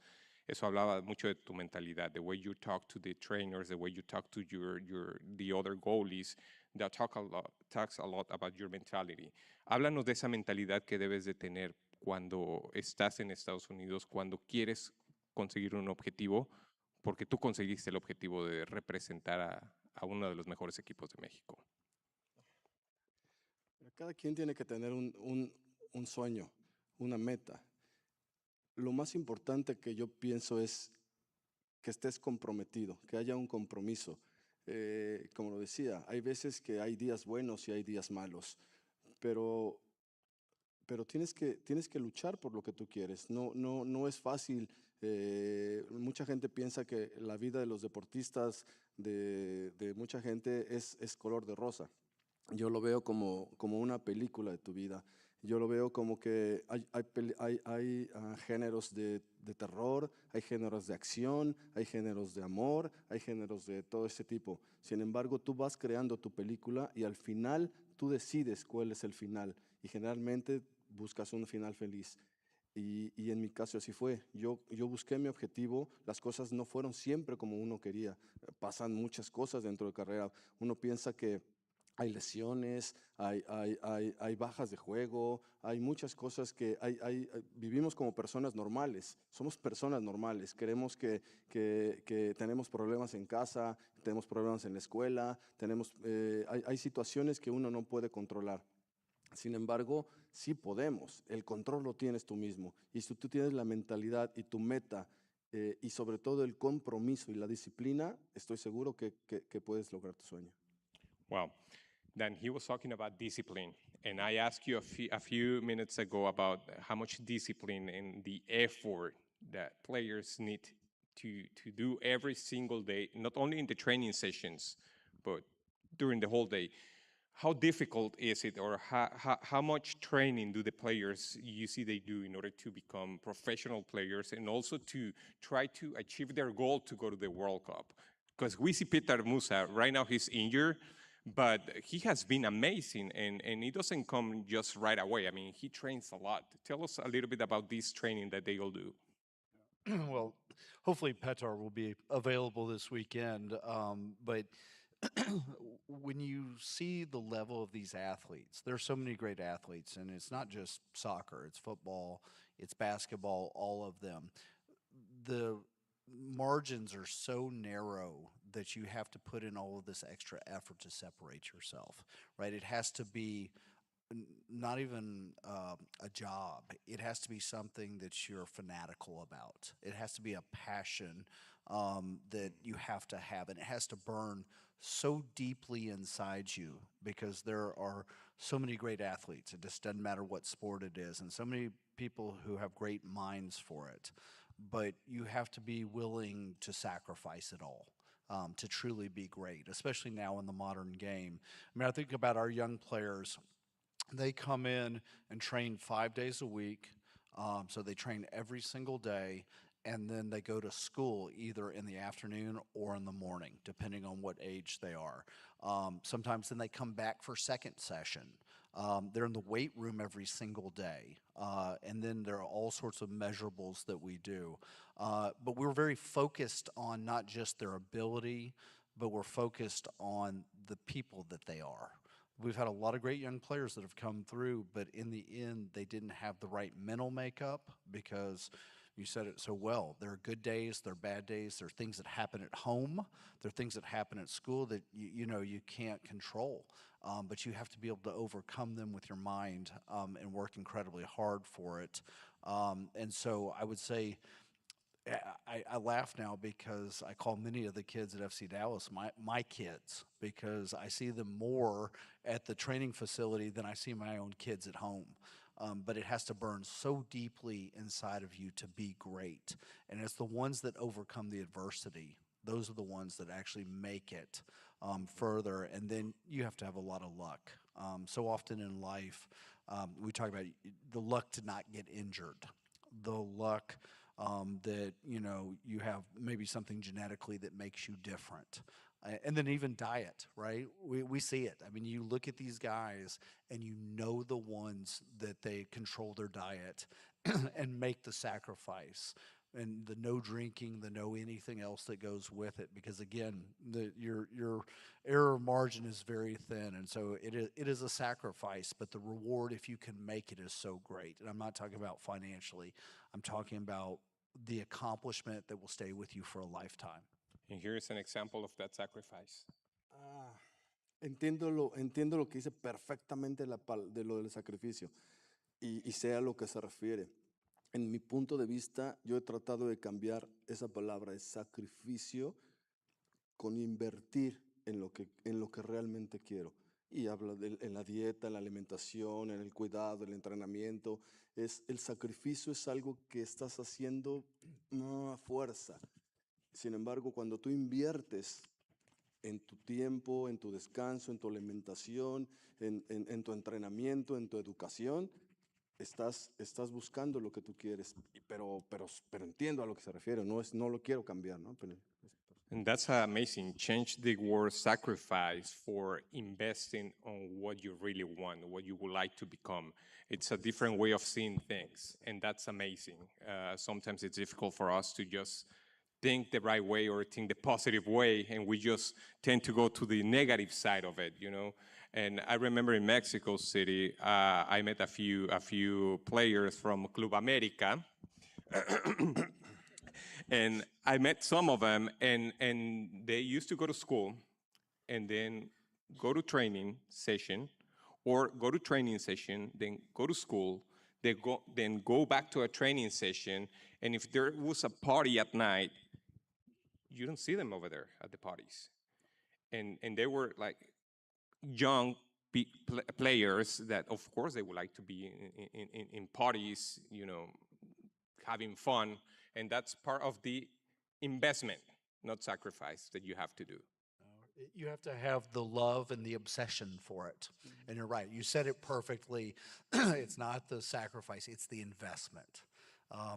eso hablaba mucho de tu mentalidad, the way you talk to the trainers, the way you talk to the other goalies, that talks a lot about your mentality. Háblanos de esa mentalidad que debes de tener cuando estás en Estados Unidos, cuando quieres conseguir un objetivo, porque tú conseguiste el objetivo de representar a uno de los mejores equipos de México.
Cada quien tiene que tener un sueño, una meta. Lo más importante que yo pienso es que estés comprometido, que haya un compromiso. Como lo decía, hay veces que hay días buenos y hay días malos, pero tienes que luchar por lo que tú quieres. No es fácil. Mucha gente piensa que la vida de los deportistas, de mucha gente, es color de rosa. Yo lo veo como una película de tu vida. Yo lo veo como que hay géneros de terror, hay géneros de acción, hay géneros de amor, hay géneros de todo ese tipo. Sin embargo, tú vas creando tu película y al final tú decides cuál es el final. Y generalmente buscas un final feliz. Y en mi caso así fue. Yo busqué mi objetivo. Las cosas no fueron siempre como uno quería. Pasan muchas cosas dentro de carrera. Uno piensa que hay lesiones, hay bajas de juego, hay muchas cosas que vivimos como personas normales, somos personas normales, queremos que tenemos problemas en casa, tenemos problemas en la escuela, hay situaciones que uno no puede controlar. Sin embargo, sí podemos, el control lo tienes tú mismo. Y si tú tienes la mentalidad y tu meta, y sobre todo el compromiso y la disciplina, estoy seguro que puedes lograr tu sueño.
Wow. Then he was talking about discipline. And I asked you a few minutes ago about how much discipline and the effort that players need to do every single day, not only in the training sessions, but during the whole day. How difficult is it, or how much training do the players you see they do in order to become professional players and also to try to achieve their goal to go to the World Cup? Because we see Petar Musa, right now he's injured, but he has been amazing, and it doesn't come just right away. I mean, he trains a lot. Tell us a little bit about this training that they all do.
Well, hopefully Petar will be available this weekend, but when you see the level of these athletes, there are so many great athletes, and it's not just soccer, it's football, it's basketball, all of them. The margins are so narrow that you have to put in all of this extra effort to separate yourself, right? It has to be not even a job. It has to be something that you're fanatical about. It has to be a passion that you have to have, and it has to burn so deeply inside you because there are so many great athletes. It just doesn't matter what sport it is, and so many people who have great minds for it. But you have to be willing to sacrifice it all. To truly be great, especially now in the modern game. I mean, I think about our young players. They come in and train 5 days a week. So they train every single day, and then they go to school either in the afternoon or in the morning, depending on what age they are. Sometimes then they come back for second session. They're in the weight room every single day. And then there are all sorts of measurables that we do. But we're very focused on not just their ability, but we're focused on the people that they are. We've had a lot of great young players that have come through, but in the end, they didn't have the right mental makeup because you said it so well. There are good days, there are bad days, there are things that happen at home, there are things that happen at school that you can't control. But you have to be able to overcome them with your mind and work incredibly hard for it. And so I would say, I laugh now because I call many of the kids at FC Dallas my kids because I see them more at the training facility than I see my own kids at home. But it has to burn so deeply inside of you to be great. And it's the ones that overcome the adversity. Those are the ones that actually make it further. And then you have to have a lot of luck. So often in life, we talk about the luck to not get injured, the luck that you have maybe something genetically that makes you different. And then even diet, right? We see it. I mean, you look at these guys and you know the ones that they control their diet and make the sacrifice and the no drinking, the no anything else that goes with it. Because again, your error margin is very thin. And so it is a sacrifice, but the reward, if you can make it, is so great. And I'm not talking about financially. I'm talking about the accomplishment that will stay with you for a lifetime.
And here is an example of that sacrifice.
Entiendo lo que dice perfectamente de lo del sacrificio y sé a lo que se refiere. En mi punto de vista, yo he tratado de cambiar esa palabra de sacrificio con invertir en lo que realmente quiero. Y habla en la dieta, en la alimentación, en el cuidado, el entrenamiento. El sacrificio es algo que estás haciendo a fuerza. Sin embargo, cuando tú inviertes en tu tiempo, en tu descanso, en tu alimentación, en tu entrenamiento, en tu educación, estás buscando lo que tú quieres, pero entiendo a lo que se refiere, no lo quiero cambiar, ¿no?
And that's amazing. Change the word sacrifice for investing on what you really want, what you would like to become. It's a different way of seeing things, and that's amazing. Sometimes it's difficult for us to just think the right way or think the positive way, and we just tend to go to the negative side of it, And I remember in Mexico City, I met a few players from Club America, and I met some of them, and they used to go to school, and then go to training session, or go to training session, then go to school, then go back to a training session, and if there was a party at night, you don't see them over there at the parties. And they were like young players that, of course, they would like to be in parties, having fun. And that's part of the investment, not sacrifice, that you have to do.
You have to have the love and the obsession for it. And you're right. You said it perfectly. It's not the sacrifice, it's the investment.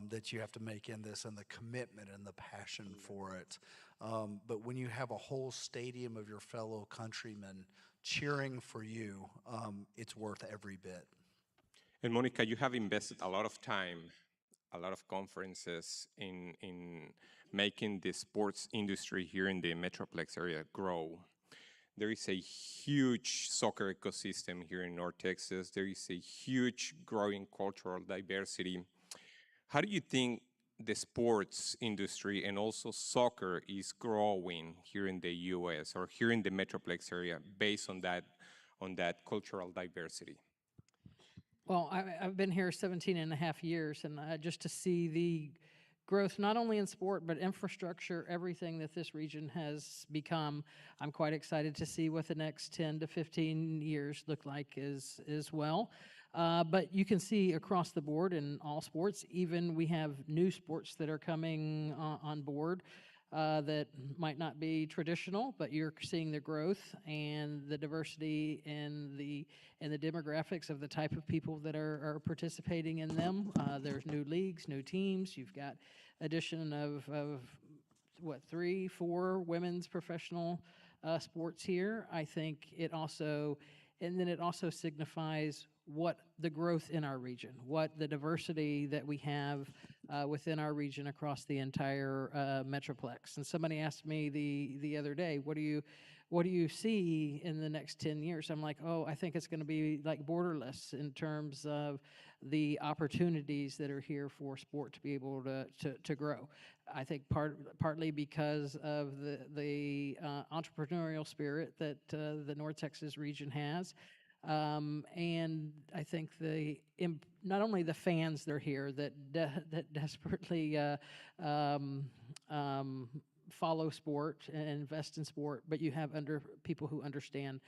That you have to make in this and the commitment and the passion for it. But when you have a whole stadium of your fellow countrymen cheering for you, it's worth every bit.
And Monica, you have invested a lot of time, a lot of conferences in making the sports industry here in the Metroplex area grow. There is a huge soccer ecosystem here in North Texas. There is a huge growing cultural diversity. How do you think the sports industry and also soccer is growing here in the US or here in the Metroplex area based on that cultural diversity?
Well, I've been here 17 and a half years, and just to see the growth, not only in sport, but infrastructure, everything that this region has become, I'm quite excited to see what the next 10 to 15 years look like as well. But you can see across the board in all sports, even we have new sports that are coming on board. That might not be traditional, but you're seeing the growth and the diversity and the demographics of the type of people that are participating in them. There's new leagues, new teams. You've got addition of what, 3, 4 women's professional sports here. I think it also, and then it also signifies what the growth in our region, what the diversity that we have within our region across the entire Metroplex. And somebody asked me the other day, what do you see in the next 10 years? I'm like, oh, I think it's going to be like borderless in terms of the opportunities that are here for sport to be able to grow. I think partly because of the entrepreneurial spirit that the North Texas region has. And I think not only the fans that are here that desperately follow sport and invest in sport, but you have people who understand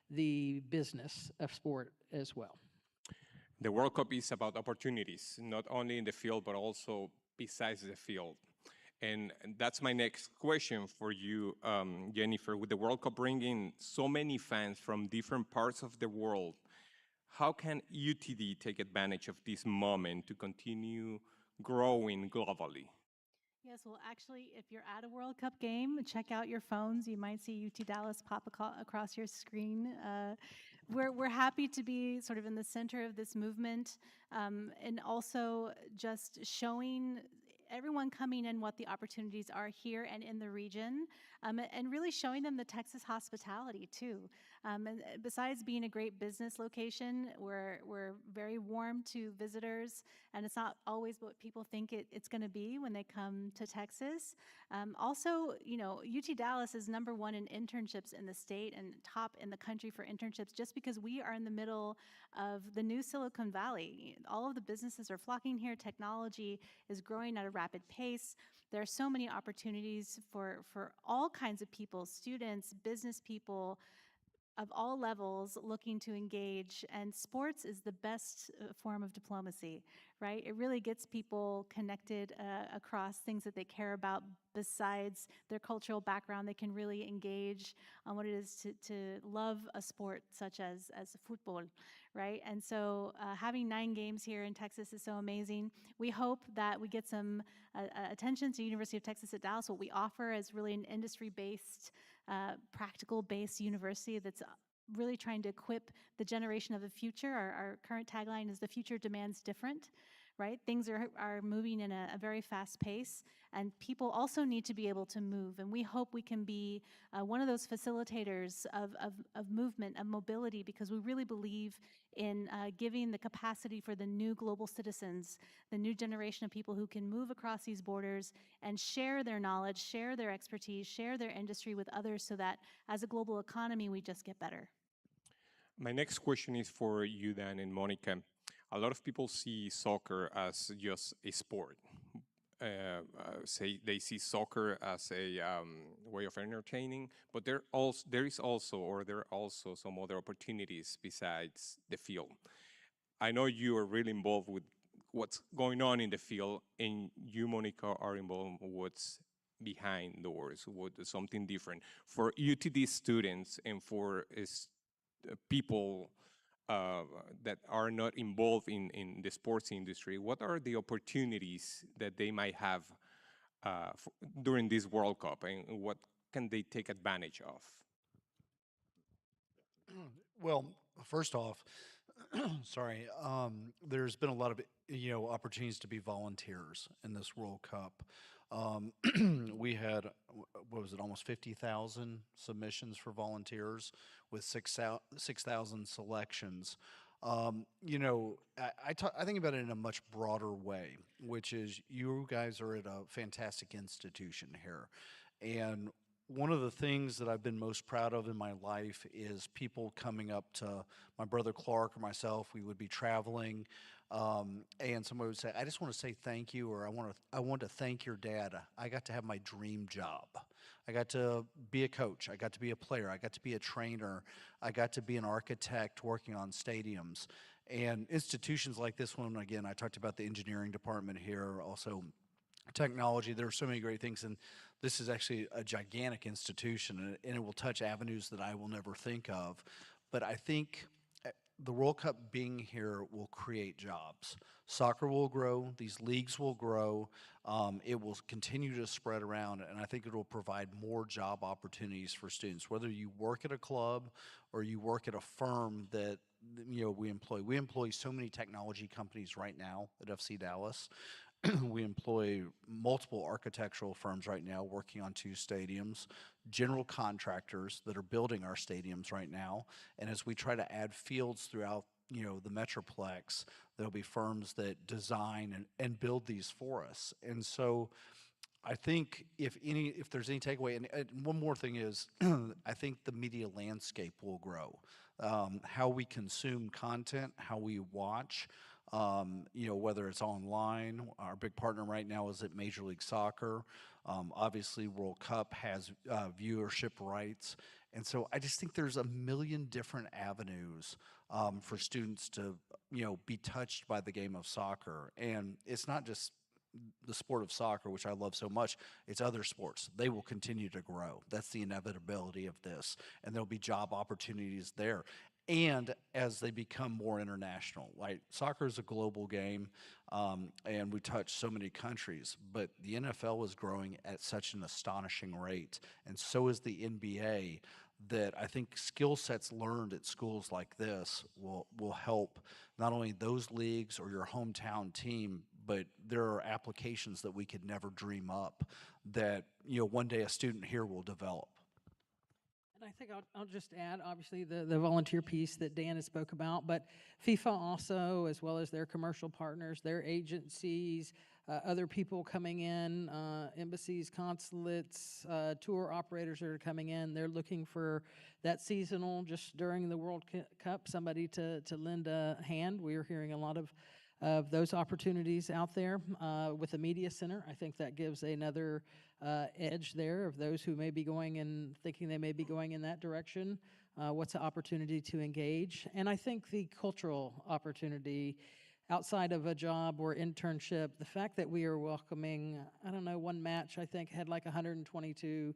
the business of sport as well.
The World Cup is about opportunities, not only in the field, but also besides the field. And that's my next question for you, Jennifer. With the World Cup bringing so many fans from different parts of the world, how can UTD take advantage of this moment to continue growing globally?
Yes, well, actually, if you're at a World Cup game, check out your phones. You might see UT Dallas pop across your screen. We're happy to be sort of in the center of this movement, and also just showing everyone coming in what the opportunities are here and in the region, and really showing them the Texas hospitality too. And besides being a great business location, we're very warm to visitors, and it's not always what people think it's going to be when they come to Texas. Also, you know, UT Dallas is #1 in internships in the state and top in the country for internships, just because we are in the middle of the new Silicon Valley. All of the businesses are flocking here. Technology is growing at a rapid pace. There are so many opportunities for all kinds of people, students, business people, of all levels looking to engage, and sports is the best form of diplomacy, right? It really gets people connected across things that they care about besides their cultural background. They can really engage on what it is to love a sport such as football, right? And so having 9 games here in Texas is so amazing. We hope that we get some attention to University of Texas at Dallas. What we offer is really an industry-based, practical-based university that's really trying to equip the generation of the future. Our current tagline is "The future demands different," right? Things are moving in a very fast pace, and people also need to be able to move. And we hope we can be one of those facilitators of movement, of mobility, because we really believe in giving the capacity for the new global citizens, the new generation of people who can move across these borders and share their knowledge, share their expertise, share their industry with others, so that as a global economy, we just get better.
My next question is for you, Dan and Monica. A lot of people see soccer as just a sport. Say they see soccer as a way of entertaining, but there are also some other opportunities besides the field. I know you are really involved with what's going on in the field, and you, Monica, are involved with what's behind doors, what something different for UTD students and for people that are not involved in the sports industry. What are the opportunities that they might have during this World Cup, and what can they take advantage of?
Well, first off, sorry, there's been a lot of opportunities to be volunteers in this World Cup. We had, what was it, almost 50,000 submissions for volunteers with 6,000 selections. You know, I think about it in a much broader way, which is you guys are at a fantastic institution here. And one of the things that I've been most proud of in my life is people coming up to my brother Clark or myself. We would be traveling, and somebody would say, "I just want to say thank you," or I want to thank your dad. I got to have my dream job. I got to be a coach. I got to be a player. I got to be a trainer. I got to be an architect working on stadiums. And institutions like this one, again, I talked about the engineering department here, also technology. There are so many great things, and this is actually a gigantic institution, and it will touch avenues that I will never think of. But I think the World Cup being here will create jobs. Soccer will grow, these leagues will grow, it will continue to spread around, and I think it will provide more job opportunities for students. Whether you work at a club or you work at a firm that we employ. We employ so many technology companies right now at FC Dallas. We employ multiple architectural firms right now working on 2 stadiums, general contractors that are building our stadiums right now. And as we try to add fields throughout, the Metroplex, there'll be firms that design and build these for us. And so I think if there's any takeaway, and one more thing is, I think the media landscape will grow. How we consume content, how we watch, whether it's online. Our big partner right now is at Major League Soccer. Obviously, World Cup has viewership rights. And so I just think there's a million different avenues for students to, be touched by the game of soccer. And it's not just the sport of soccer, which I love so much, it's other sports. They will continue to grow. That's the inevitability of this. And there'll be job opportunities there. And as they become more international, like soccer is a global game, and we touch so many countries, but the NFL is growing at such an astonishing rate, and so is the NBA, that I think skill sets learned at schools like this will help not only those leagues or your hometown team, but there are applications that we could never dream up that one day a student here will develop.
And I think I'll just add, obviously, the volunteer piece that Dan has spoke about, but FIFA also, as well as their commercial partners, their agencies, other people coming in, embassies, consulates, tour operators that are coming in, they're looking for that seasonal, just during the World Cup, somebody to lend a hand. We are hearing a lot of those opportunities out there with the media center. I think that gives another edge there of those who may be going and thinking they may be going in that direction. What's the opportunity to engage? And I think the cultural opportunity outside of a job or internship, the fact that we are welcoming, I don't know, one match I think had like 122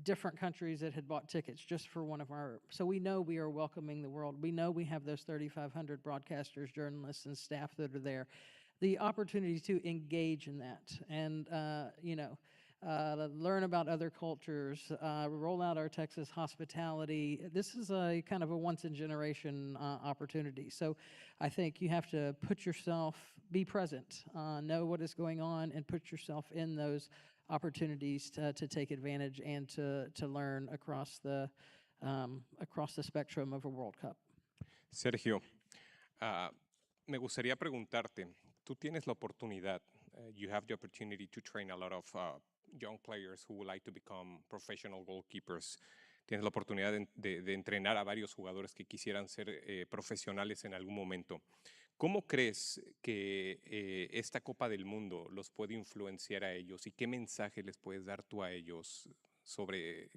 different countries that had bought tickets just for one of our, so we know we are welcoming the world. We know we have those 3,500 broadcasters, journalists, and staff that are there. The opportunity to engage in that and, learn about other cultures, roll out our Texas hospitality. This is a kind of a once-in-generation opportunity. So I think you have to put yourself, be present, know what is going on, and put yourself in those opportunities to take advantage and to learn across the spectrum of a World Cup.
Sergio, me gustaría preguntarte, tú tienes la oportunidad, you have the opportunity to train a lot of young players who would like to become professional goalkeepers. Tienes la oportunidad de entrenar a varios jugadores que quisieran ser profesionales en algún momento. ¿Cómo crees que esta Copa del Mundo los puede influenciar a ellos y qué mensaje les puedes dar tú a ellos sobre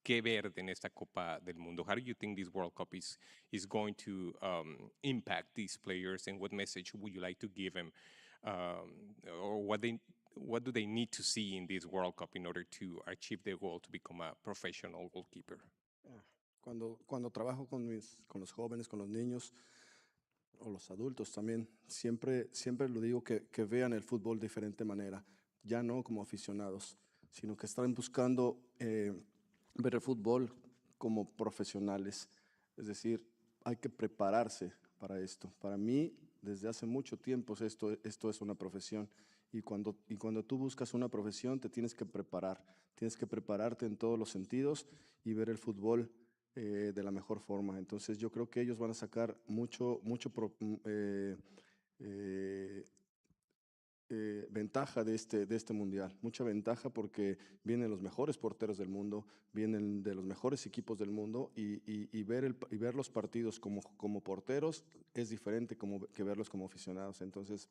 qué ver en esta Copa del Mundo? How do you think this World Cup is going to impact these players, and what message would you like to give them, or what do they need to see in this World Cup in order to achieve their goal to become a professional goalkeeper?
Cuando trabajo con los jóvenes, con los niños, o los adultos también, siempre lo digo que vean el fútbol de diferente manera, ya no como aficionados, sino que están buscando ver el fútbol como profesionales. Es decir, hay que prepararse para esto. Para mí, desde hace mucho tiempo, esto es una profesión. Y cuando tú buscas una profesión, te tienes que preparar. Tienes que prepararte en todos los sentidos y ver el fútbol de la mejor forma. Entonces yo creo que ellos van a sacar ventaja de este mundial, mucha ventaja porque vienen los mejores porteros del mundo, vienen de los mejores equipos del mundo y ver los partidos como porteros es diferente que verlos como aficionados. Entonces,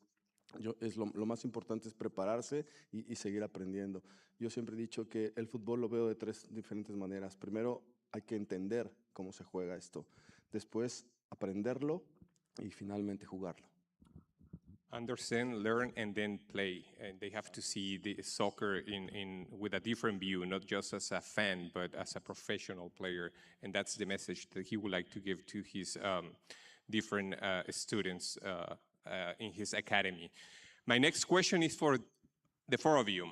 lo más importante es prepararse y seguir aprendiendo. Yo siempre he dicho que el fútbol lo veo de tres diferentes maneras. Primero, hay que entender cómo se juega esto. Después, aprenderlo y finalmente jugarlo.
Understand, learn, and then play. And they have to see the soccer with a different view, not just as a fan, but as a professional player. And that's the message that he would like to give to his different students in his academy. My next question is for the four of you.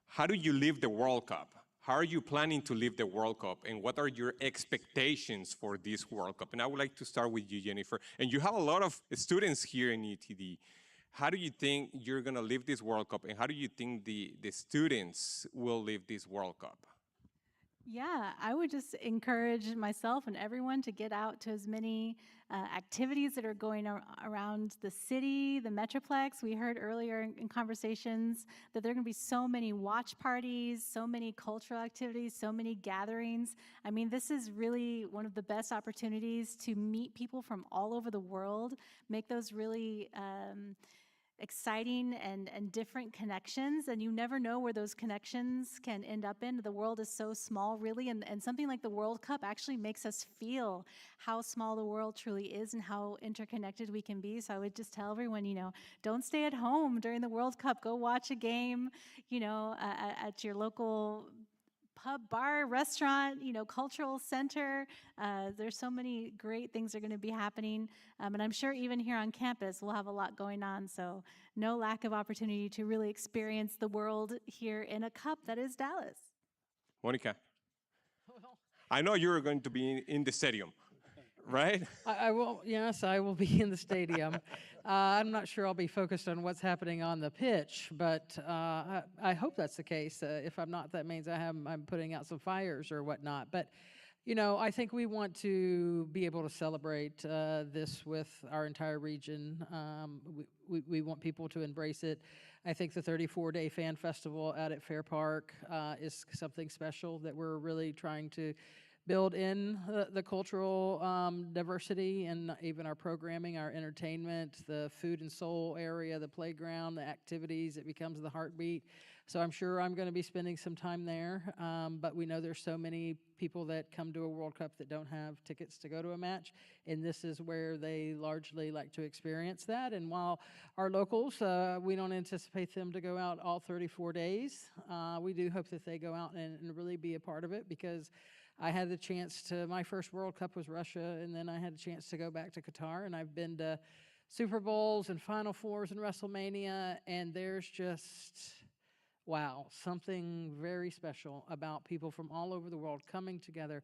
How do you live the World Cup? How are you planning to live the World Cup? And what are your expectations for this World Cup? And I would like to start with you, Jennifer. And you have a lot of students here in ETD. How do you think you're going to live this World Cup? And how do you think the students will live this World Cup?
Yeah, I would just encourage myself and everyone to get out to as many activities that are going around the city, the Metroplex. We heard earlier in conversations that there are going to be so many watch parties, so many cultural activities, so many gatherings. I mean, this is really one of the best opportunities to meet people from all over the world, make those really exciting and different connections, and you never know where those connections can end up in. The world is so small, really, and something like the World Cup actually makes us feel how small the world truly is and how interconnected we can be. So I would just tell everyone, don't stay at home during the World Cup. Go watch a game, at your local pub, bar, restaurant, cultural center. There's so many great things are going to be happening. And I'm sure even here on campus, we'll have a lot going on. So no lack of opportunity to really experience the world here in a cup that is Dallas.
Monica, I know you're going to be in the stadium, right?
I will, yes, I will be in the stadium. I'm not sure I'll be focused on what's happening on the pitch, but I hope that's the case. If I'm not, that means I'm putting out some fires or whatnot. But, I think we want to be able to celebrate this with our entire region. We want people to embrace it. I think the 34-day fan festival out at Fair Park is something special that we're really trying to build in the cultural diversity and even our programming, our entertainment, the food and soul area, the playground, the activities. It becomes the heartbeat. So I'm sure I'm going to be spending some time there. But we know there's so many people that come to a World Cup that don't have tickets to go to a match. And this is where they largely like to experience that. And while our locals, we don't anticipate them to go out all 34 days, we do hope that they go out and really be a part of it, because I had the chance to, my first World Cup was Russia, and then I had a chance to go back to Qatar, and I've been to Super Bowls and Final Fours and WrestleMania, and there's just, wow, something very special about people from all over the world coming together,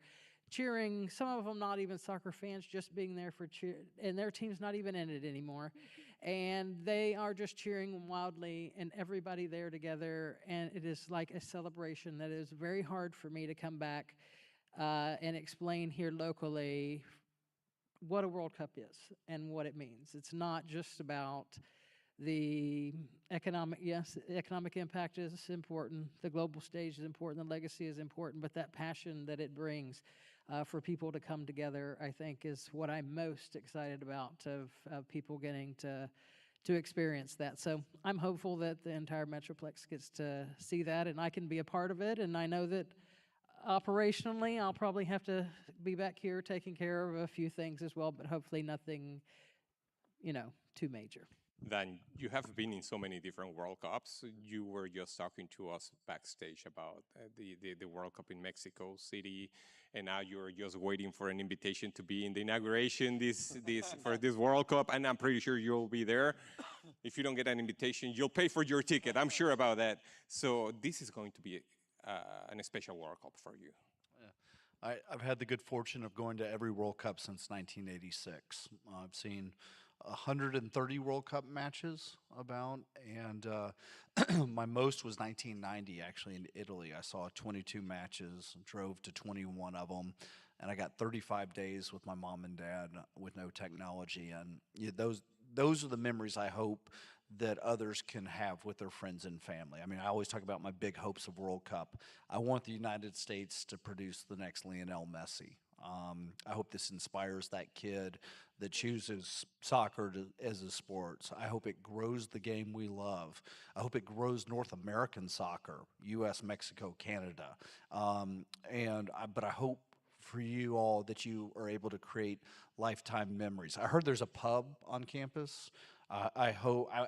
cheering, some of them not even soccer fans, just being there for cheer, and their team's not even in it anymore. And they are just cheering wildly, and everybody there together, and it is like a celebration that is very hard for me to come back and explain here locally what a World Cup is and what it means. It's not just about the economic, yes, economic impact is important, the global stage is important, the legacy is important, but that passion that it brings for people to come together, I think, is what I'm most excited about, of people getting to experience that. So I'm hopeful that the entire Metroplex gets to see that, and I can be a part of it, and I know that operationally, I'll probably have to be back here taking care of a few things as well, but hopefully nothing, too major.
Dan, you have been in so many different World Cups. You were just talking to us backstage about the World Cup in Mexico City, and now you're just waiting for an invitation to be in the inauguration for this World Cup, and I'm pretty sure you'll be there. If you don't get an invitation, you'll pay for your ticket. I'm sure about that. So this is going to be a special World Cup for you.
Yeah. I've had the good fortune of going to every World Cup since 1986. I've seen 130 World Cup matches about, and my most was 1990, actually, in Italy. I saw 22 matches, drove to 21 of them. and I got 35 days with my mom and dad with no technology. And those are the memories I hope that others can have with their friends and family. I mean, I always talk about my big hopes of World Cup. I want the United States to produce the next Lionel Messi. I hope this inspires that kid that chooses soccer as a sport. I hope it grows the game we love. I hope it grows North American soccer, U.S., Mexico, Canada. But I hope for you all that you are able to create lifetime memories. I heard there's a pub on campus. I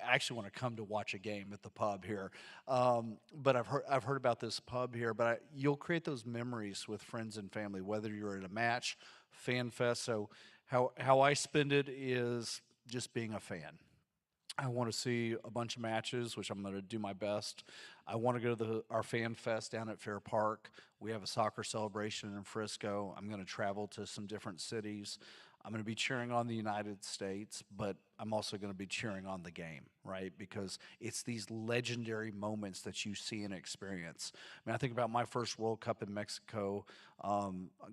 actually want to come to watch a game at the pub here. But I've heard about this pub here. But you'll create those memories with friends and family, whether you're at a match, fan fest. So how I spend it is just being a fan. I want to see a bunch of matches, which I'm going to do my best. I want to go to our fan fest down at Fair Park. We have a soccer celebration in Frisco. I'm going to travel to some different cities. I'm going to be cheering on the United States, but I'm also going to be cheering on the game, right? Because it's these legendary moments that you see and experience. I mean, I think about my first World Cup in Mexico,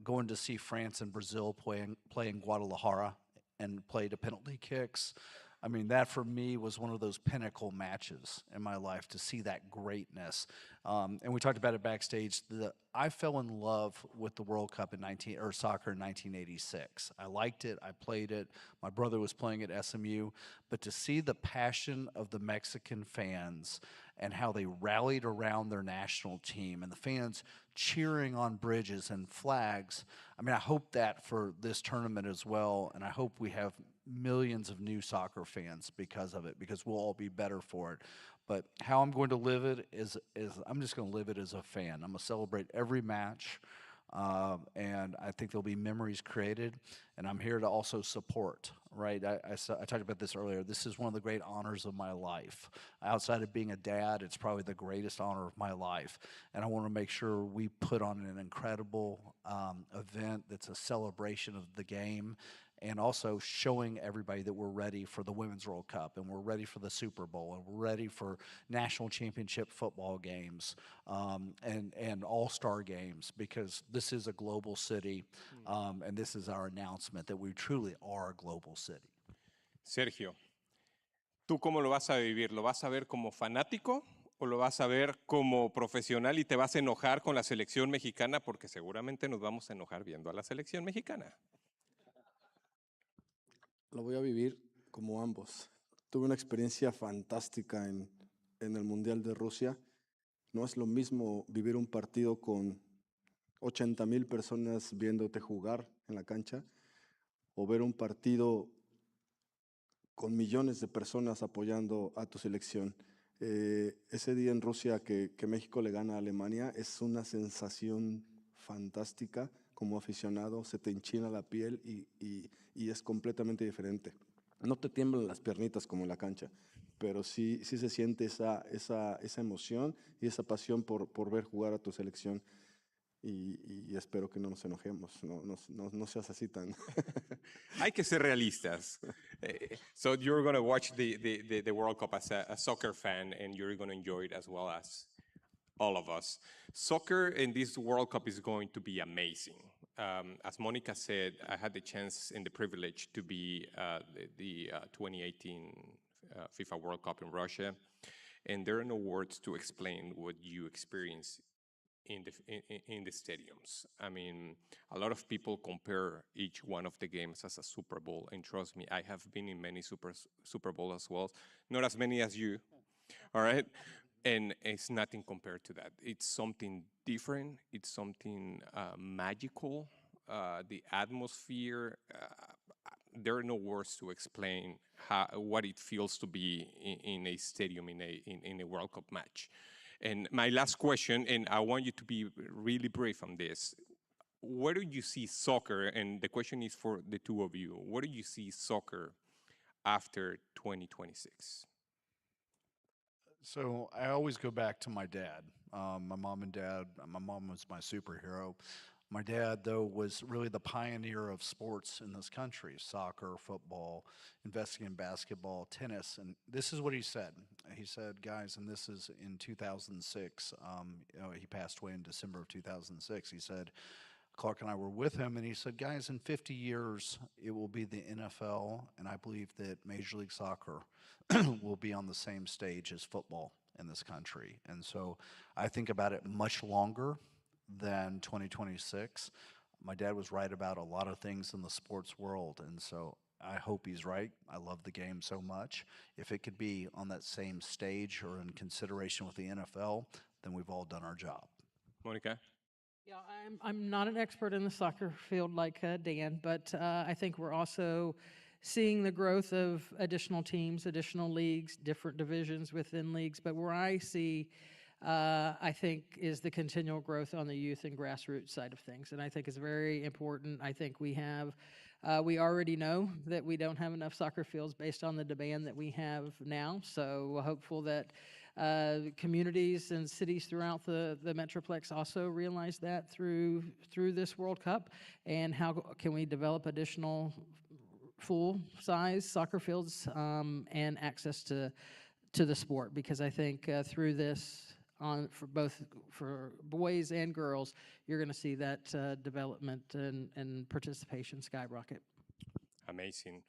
going to see France and Brazil play in Guadalajara and play to penalty kicks. I mean, that for me was one of those pinnacle matches in my life, to see that greatness. And we talked about it backstage. I fell in love with the World Cup soccer in 1986. I liked it. I played it. My brother was playing at SMU. But to see the passion of the Mexican fans and how they rallied around their national team, and the fans cheering on bridges and flags, I mean, I hope that for this tournament as well, and I hope we have millions of new soccer fans because of it, because we'll all be better for it. But how I'm going to live it is I'm just going to live it as a fan. I'm going to celebrate every match, and I think there'll be memories created, and I'm here to also support, right? I talked about this earlier. This is one of the great honors of my life. Outside of being a dad, it's probably the greatest honor of my life, and I want to make sure we put on an incredible event that's a celebration of the game, and also showing everybody that we're ready for the Women's World Cup, and we're ready for the Super Bowl, and we're ready for national championship football games, and all-star games, because this is a global city, and this is our announcement that we truly are a global city.
Sergio, ¿tú cómo lo vas a vivir? ¿Lo vas a ver como fanático o lo vas a ver como profesional y te vas a enojar con la selección mexicana? Porque seguramente nos vamos a enojar viendo a la selección mexicana.
Lo voy a vivir como ambos. Tuve una experiencia fantástica en el Mundial de Rusia. No es lo mismo vivir un partido con 80,000 personas viéndote jugar en la cancha, o ver un partido con millones de personas apoyando a tu selección. Ese día en Rusia que México le gana a Alemania es una sensación fantástica. Como aficionado se te enchina la piel y es completamente diferente. No te tiemblan las piernitas como en la cancha, pero sí se siente esa emoción y esa pasión por ver jugar a tu selección. Y espero que no nos enojemos, no seas así tan...
Hay que ser realistas. So you're going to watch the World Cup as a soccer fan, and you're going to enjoy it as well as all of us. Soccer in this World Cup is going to be amazing. As Monica said, I had the chance and the privilege to be the 2018 FIFA World Cup in Russia, and there are no words to explain what you experience in the stadiums. I mean, a lot of people compare each one of the games as a Super Bowl, and trust me, I have been in many Super Bowl as well. Not as many as you, all right? And it's nothing compared to that. It's something different. It's something magical. The atmosphere, there are no words to explain what it feels to be in a stadium in a World Cup match. And my last question, and I want you to be really brief on this. Where do you see soccer, and the question is for the two of you, where do you see soccer after 2026?
So I always go back to my dad, my mom and dad. My mom was my superhero. My dad, though, was really the pioneer of sports in this country: soccer, football, investing in basketball, tennis. And this is what he said. He said, guys, and this is in 2006, he passed away in December of 2006. He said, Clark and I were with him, and he said, guys, in 50 years, it will be the NFL, and I believe that Major League Soccer will be on the same stage as football in this country. And so I think about it much longer than 2026. My dad was right about a lot of things in the sports world, and so I hope he's right. I love the game so much. If it could be on that same stage or in consideration with the NFL, then we've all done our job.
Monica?
Yeah, I'm not an expert in the soccer field like Dan, but I think we're also seeing the growth of additional teams, additional leagues, different divisions within leagues. But where I see, I think, is the continual growth on the youth and grassroots side of things. And I think it's very important. I think we already know that we don't have enough soccer fields based on the demand that we have now. So we're hopeful that communities and cities throughout the Metroplex also realize that through this World Cup, and how can we develop additional full-size soccer fields and access to the sport, because I think through this, for boys and girls, you're going to see that development and participation skyrocket.
Amazing.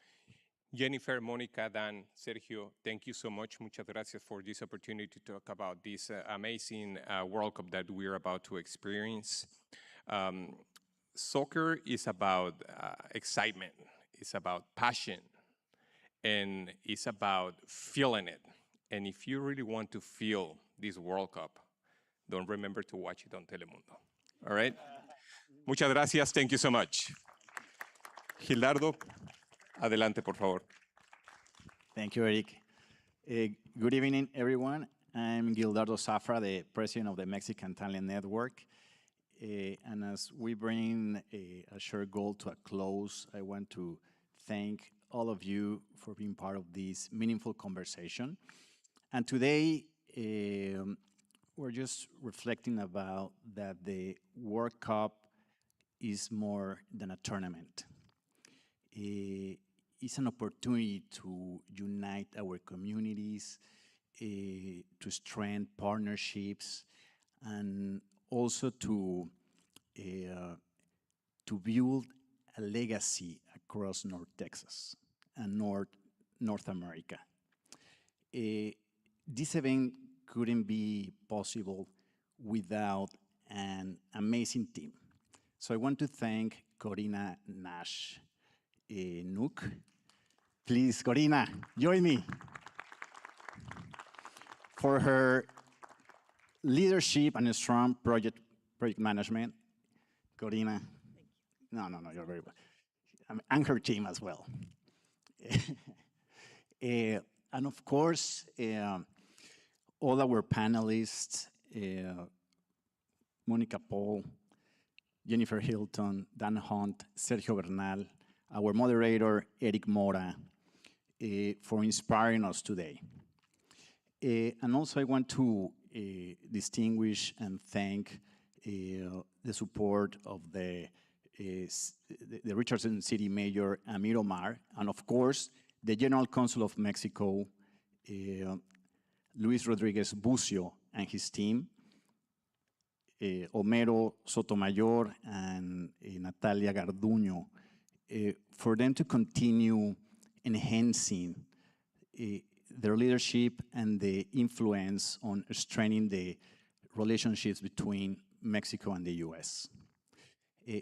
Jennifer, Monica, Dan, Sergio, thank you so much. Muchas gracias for this opportunity to talk about this amazing World Cup that we're about to experience. Soccer is about excitement, it's about passion, and it's about feeling it. And if you really want to feel this World Cup, don't remember to watch it on Telemundo. All right? Muchas gracias. Thank you so much. Gildardo, adelante, por favor.
Thank you, Eric. Good evening, everyone. I'm Gildardo Zafra, the president of the Mexican Talent Network. And as we bring a shared goal to a close, I want to thank all of you for being part of this meaningful conversation. And today, we're just reflecting about that the World Cup is more than a tournament. It's an opportunity to unite our communities, to strengthen partnerships, and also to build a legacy across North Texas and North America. This event couldn't be possible without an amazing team. So I want to thank Corina Nash Nook. Please, Corina, join me. For her leadership and strong project management. Corina, no, you're very well. And her team as well. And of course, all our panelists, Monica Paul, Jennifer Hilton, Dan Hunt, Sergio Bernal, our moderator, Eric Mora, for inspiring us today. And also I want to distinguish and thank the support of the Richardson City Mayor, Amir Omar, and of course, the General Consul of Mexico, Luis Rodriguez Bucio, and his team, Homero Sotomayor and Natalia Garduño, for them to continue enhancing their leadership and the influence on strengthening the relationships between Mexico and the US.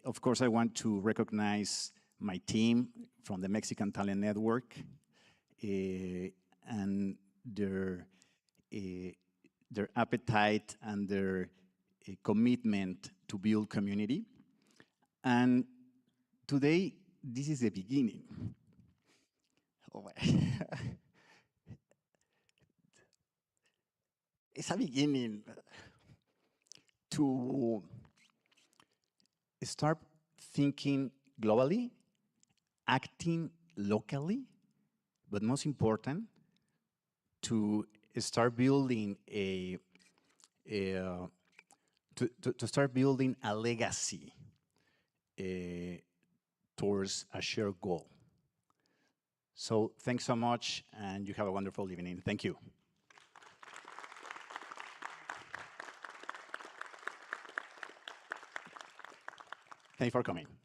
Of course, I want to recognize my team from the Mexican Talent Network and their appetite and their commitment to build community. And today, this is the beginning. Oh, it's a beginning to start thinking globally, acting locally, but most important, to start building a legacy towards a shared goal. So thanks so much, and you have a wonderful evening. Thank you. Thanks for coming.